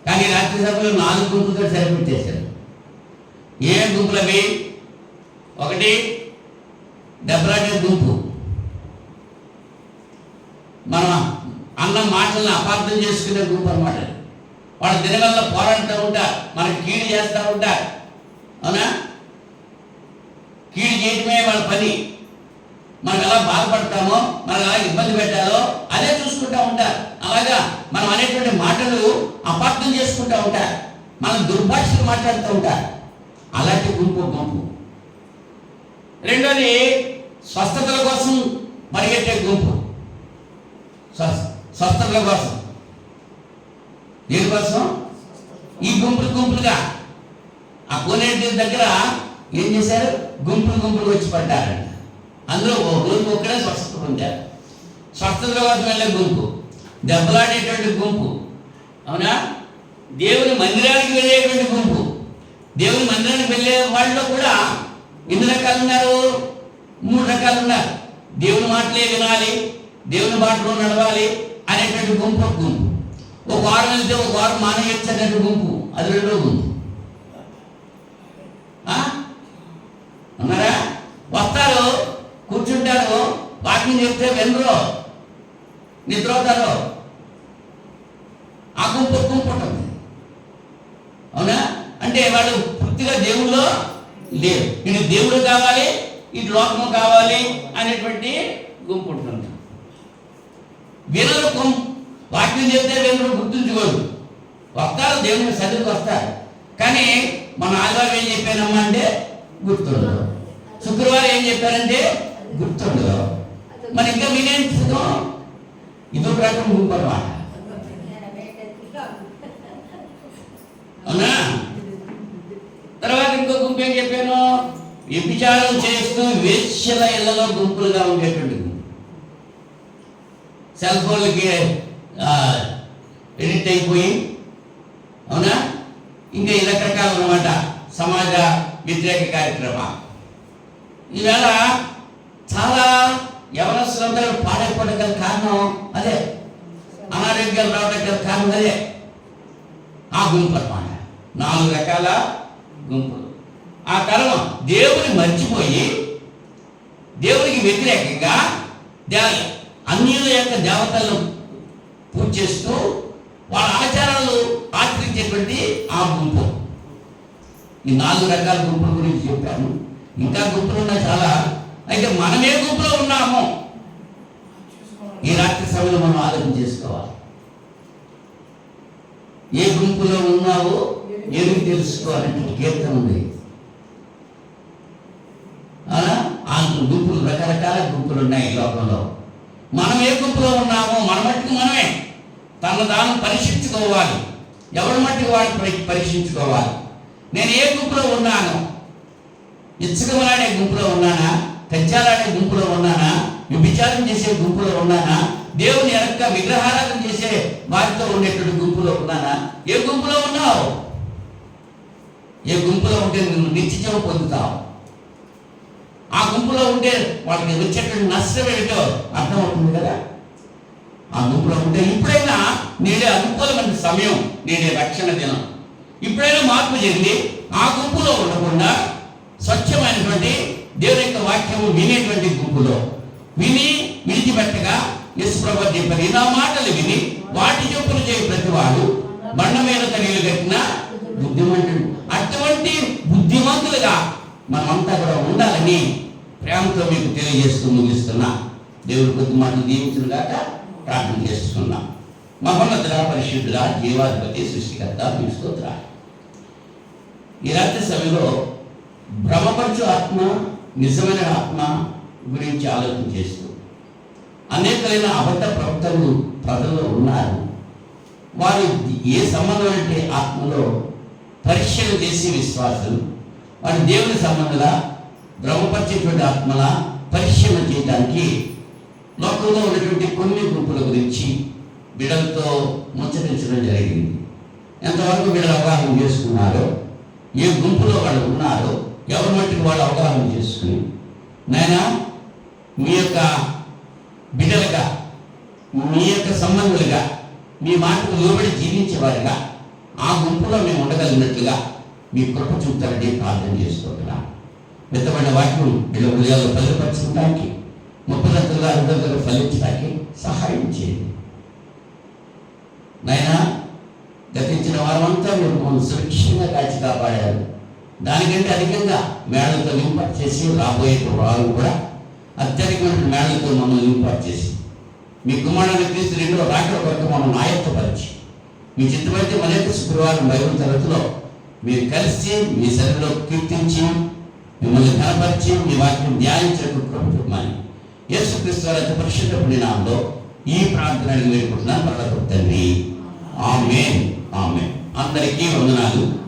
కానీ రాత్రి సభలో 4 గుంపులతో సరిపెట్టేశారు. ఏ గుంపులు అవి? ఒకటి దెబ్బలాడే గుంపు, మనం అన్న మాటలను అపార్థం చేసుకునే గుంపు అన్నమాట. వాళ్ళు దినవల్ల పోరాడుతూ ఉంటారు, మనకి కీడు చేస్తూ ఉంటారు. అవునా? కీడు చేయటమే వాళ్ళ పని. మనం ఎలా బాధపడతామో, మనం ఎలా ఇబ్బంది పెట్టాలో అదే చూసుకుంటూ ఉంటారు. అలాగా మనం అనేటువంటి మాటలు అపార్థం చేసుకుంటూ ఉంటారు, మనం దుర్భాషలు మాట్లాడుతూ ఉంటారు. అలాంటి గుంపు. రెండోది స్వస్థతల కోసం పరిగెట్టే గుంపు. స్వస్థతల కోసం. దేనికోసం? ఈ గుంపులుగా ఆ కోనేటి దగ్గర ఏం చేశారు? గుంపులు వచ్చి పడ్డారంట. అందులో ఒక గుంపు ఒక్కడే స్వస్థత పొందారు. స్వస్థతల కోసం వెళ్ళే గుంపు, దెబ్బలాడేటువంటి గుంపు. అవునా? దేవుని మందిరానికి వెళ్ళేటువంటి గుంపు. దేవుని మందిరానికి వెళ్ళే వాళ్ళలో కూడా ఎన్ని రకాలు ఉన్నారు? 3 రకాలు ఉన్నారు. దేవుని మాటలే వినాలి, దేవుని మాటలో నడవాలి అనేటువంటి గుంపు ఒక గుంపు. ఒక వారం వెళ్తే ఒక వారం మానేయచ్చు అనేటువంటి గుంపు, అది రెండో గుంపు. ఉన్నారా? వస్తారు, కూర్చుంటారు, వాకింగ్ చెప్తే వినరు, నిద్రపోతారు. ఆ గుంపు ఉంటుంది. అవునా? అంటే వాళ్ళు పూర్తిగా దేవుల్లో లేరు. ఇటు దేవుడు కావాలి, ఇటు లోకము కావాలి అనేటువంటి గుంపు ఉంటుంది. వినరు, వాక్యం చెప్తే వినరు, గుర్తుంచుకోరు. వస్తారు, దేవుని సన్నిధికి వస్తారు, కానీ మన ఆదివారం ఏం చెప్పానమ్మా అంటే గుర్తుండదు, శుక్రవారం ఏం చెప్పారంటే గుర్తుండదు. మరి ఇంకా వినేం ఇదో రకం గుంపు అన్నమాట. అవునా? తర్వాత ఇంకో గుంపు ఏం చెప్పాను? వ్యభిచారం చేస్తూ వేశ్యల ఇళ్లలో గుంపులుగా ఉండేటువంటి గుంపు. సెల్ ఫోన్లకి ఎడిట్ అయిపోయి, అవునా, ఇంకా ఈ రకరకాలు అన్నమాట సమాజ వ్యతిరేక కార్యక్రమాలు. ఈవేళ చాలా యవనస్తులందరూ పాడైపోవడం గల కారణం అదే, అనారోగ్యాలు రావడం గల కారణం అదే. ఆ గుంపు అన్నమాట. 4 రకాల గుంపులు. ఆ కారణం దేవుని మర్చిపోయి దేవునికి వ్యతిరేకంగా అన్యుల యొక్క దేవతలను పూజ చేస్తూ వాళ్ళ ఆచారాలు ఆచరించేటువంటి ఆ గుంపు. ఈ 4 రకాల గుంపుల గురించి చెప్పాను. ఇంకా గుంపులు ఉన్నాయి చాలా. అయితే మనం ఏ గుంపులో ఉన్నామో ఈ రాత్రి సమయంలో మనం ఆలోచన చేసుకోవాలి. ఏ గుంపులో ఉన్నావో ఏమి తెలుసుకోవాలంటే కీర్తన ఉంది. ఆ గుంపులు, రకరకాల గుంపులు ఉన్నాయి ఈ లోకంలో. మనం ఏ గుంపులో ఉన్నామో మన మట్టుకు మనమే తాను పరీక్షించుకోవాలి. ఎవరి మట్టుకు వాడు పరీక్షించుకోవాలి. నేను ఏ గుంపులో ఉన్నాను? ఇచ్చకమలాడే గుంపులో ఉన్నానా? కజ్జాలాడే గుంపులో ఉన్నానా? వ్యభిచారం చేసే గుంపులో ఉన్నానా? దేవుని వెనక విగ్రహారాధన చేసే వారితో ఉండేటువంటి గుంపులో ఉన్నానా? ఏ గుంపులో ఉన్నావు? ఏ గుంపులో ఉంటే నువ్వు నిత్యజీవం పొందుతావు. ఆ గుంపులో ఉంటే వాళ్ళకి వచ్చేటువంటి నష్టం ఏమిటో అర్థమవుతుంది కదా. ఆ గుంపులో ఉంటే ఇప్పుడైనా నేనే అనుకూలమైన సమయం, నేనే రక్షణ దినం. ఇప్పుడైనా మార్పు చెంది ఆ గుంపులో ఉండకుండా స్వచ్ఛమైనటువంటి దేవుని యొక్క వాక్యము వినేటువంటి గుంపులో విని విడిచిపెట్టగా యేసుప్రభువు చెప్పారు, నా మాటలు విని వాటి చొప్పున చేయ ప్రతివాడు బండ మీద తగిలి కట్టిన బుద్ధిమంతుడు. అటువంటి బుద్ధిమంతులుగా మనమంతా కూడా ఉండాలని ప్రేమతో మీకు తెలియజేస్తూ ముగిస్తున్నా. దేవుడి కొద్ది మాటలు దీవించుగాక ప్రార్థన చేస్తున్నాం. మహోన్నతుడ, పరిశుద్ధుడ, జీవాధిపతి, సృష్టికర్త, మీకు స్తోత్రాలు. ఈ రాత్రి సమయంలో భ్రమపరచు ఆత్మ, నిజమైన ఆత్మ గురించి ఆలోచన చేస్తూ అనేకమైన అబద్ధ ప్రవక్తలు ప్రజల్లో ఉన్నారు. వారు ఏ సంబంధమైన ఆత్మలో పరీక్షలు చేసి విశ్వాసులు వారి దేవుని సంబంధంగా భ్రమపరిచేటువంటి ఆత్మల పరీక్షలు చేయడానికి లోకంలో ఉన్నటువంటి కొన్ని గ్రూపుల గురించి బిడ్డలతో ముచ్చటించడం జరిగింది. ఎంతవరకు బిడ్డలు అవగాహన చేసుకున్నారో, ఏ గుంపులో వాళ్ళు ఉన్నారో, ఎవరి మట్టుకు వాళ్ళు అవగాహన చేసుకుని, నాయనా మీ యొక్క బిడ్డలుగా, మీ యొక్క సంబంధులుగా, మీ మాటకు లోబడి జీవించేవారుగా ఆ గుంపులో మేము ఉండగలిగినట్లుగా మీ కృప చూపుతారని ప్రార్థన చేసుకుంటున్నాం. మితమైన వాక్యం వీళ్ళ హృదయాల్లో భద్రపరచడానికి, 30 60 ఫలించడానికి సహాయం చేయండి నాయనా. గతించిన వారమంతా మీరు మమ్మల్ని సురక్షితంగా కాచి కాపాడారు. దానికంటే అధికంగా మేడలతో ఇంపార్ట్ చేసి రాబోయే వారు కూడా అత్యధికమైన మేడలతో మమ్మల్ని ఇంపార్ట్ చేసి మీ కుమారుని క్రీస్తు రెండో రాకడ కొరకు మమ్మల్ని ఆయత్తపరిచి మీ చిత్తమైతే మన యొక్క శుక్రవారం బైబిల్ తరగతిలో మీరు కలిసి మీ శరీరంలో కీర్తించి మిమ్మల్ని కనపరిచి మీ వాక్యం ధ్యానించడానికి కృప చూపమని యేసుక్రీస్తు వారి అతి పరిశుద్ధ నామములో ఈ ప్రార్థనని వేడుకుంటున్నాను పరలోకపు తండ్రి. ఆమేన్. ఆమేన్. అందరికీ వందనాలు.